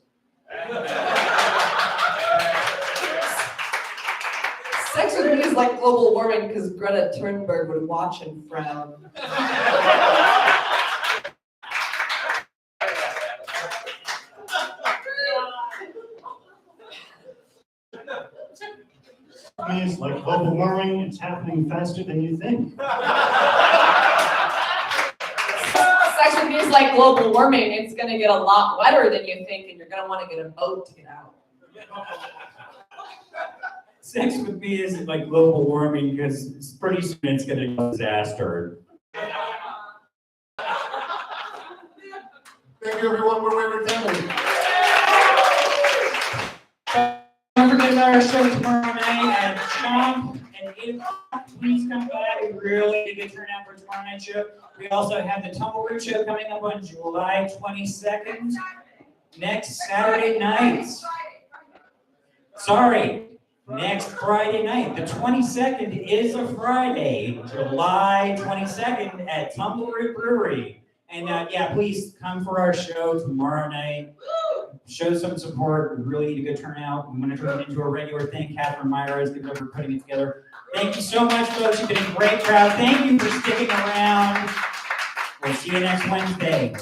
Speaker 13: Sex with me is like global warming because Greta Thunberg would watch and frown.
Speaker 14: I mean, it's like global warming, it's happening faster than you think.
Speaker 13: Sex with me is like global warming. It's gonna get a lot wetter than you think, and you're gonna want to get a boat to get out.
Speaker 1: Sex with me is like global warming because pretty soon it's going to be a disaster.
Speaker 11: Thank you, everyone. We're Wayward Family.
Speaker 1: Don't forget about our show tomorrow night at Chomp at 8 o'clock. Please come by. We really need a good turnout for tomorrow night's show. We also have the Tumbleroot show coming up on July 22nd, next Saturday night. Sorry, next Friday night. The 22nd is a Friday, July 22nd at Tumbleroot Brewery. And yeah, please come for our show tomorrow night. Show some support. We really need a good turnout. We want to turn it into a regular thing. Catherine Meyer is good for putting it together. Thank you so much, folks. You've been a great crowd. Thank you for sticking around. We'll see you next Wednesday.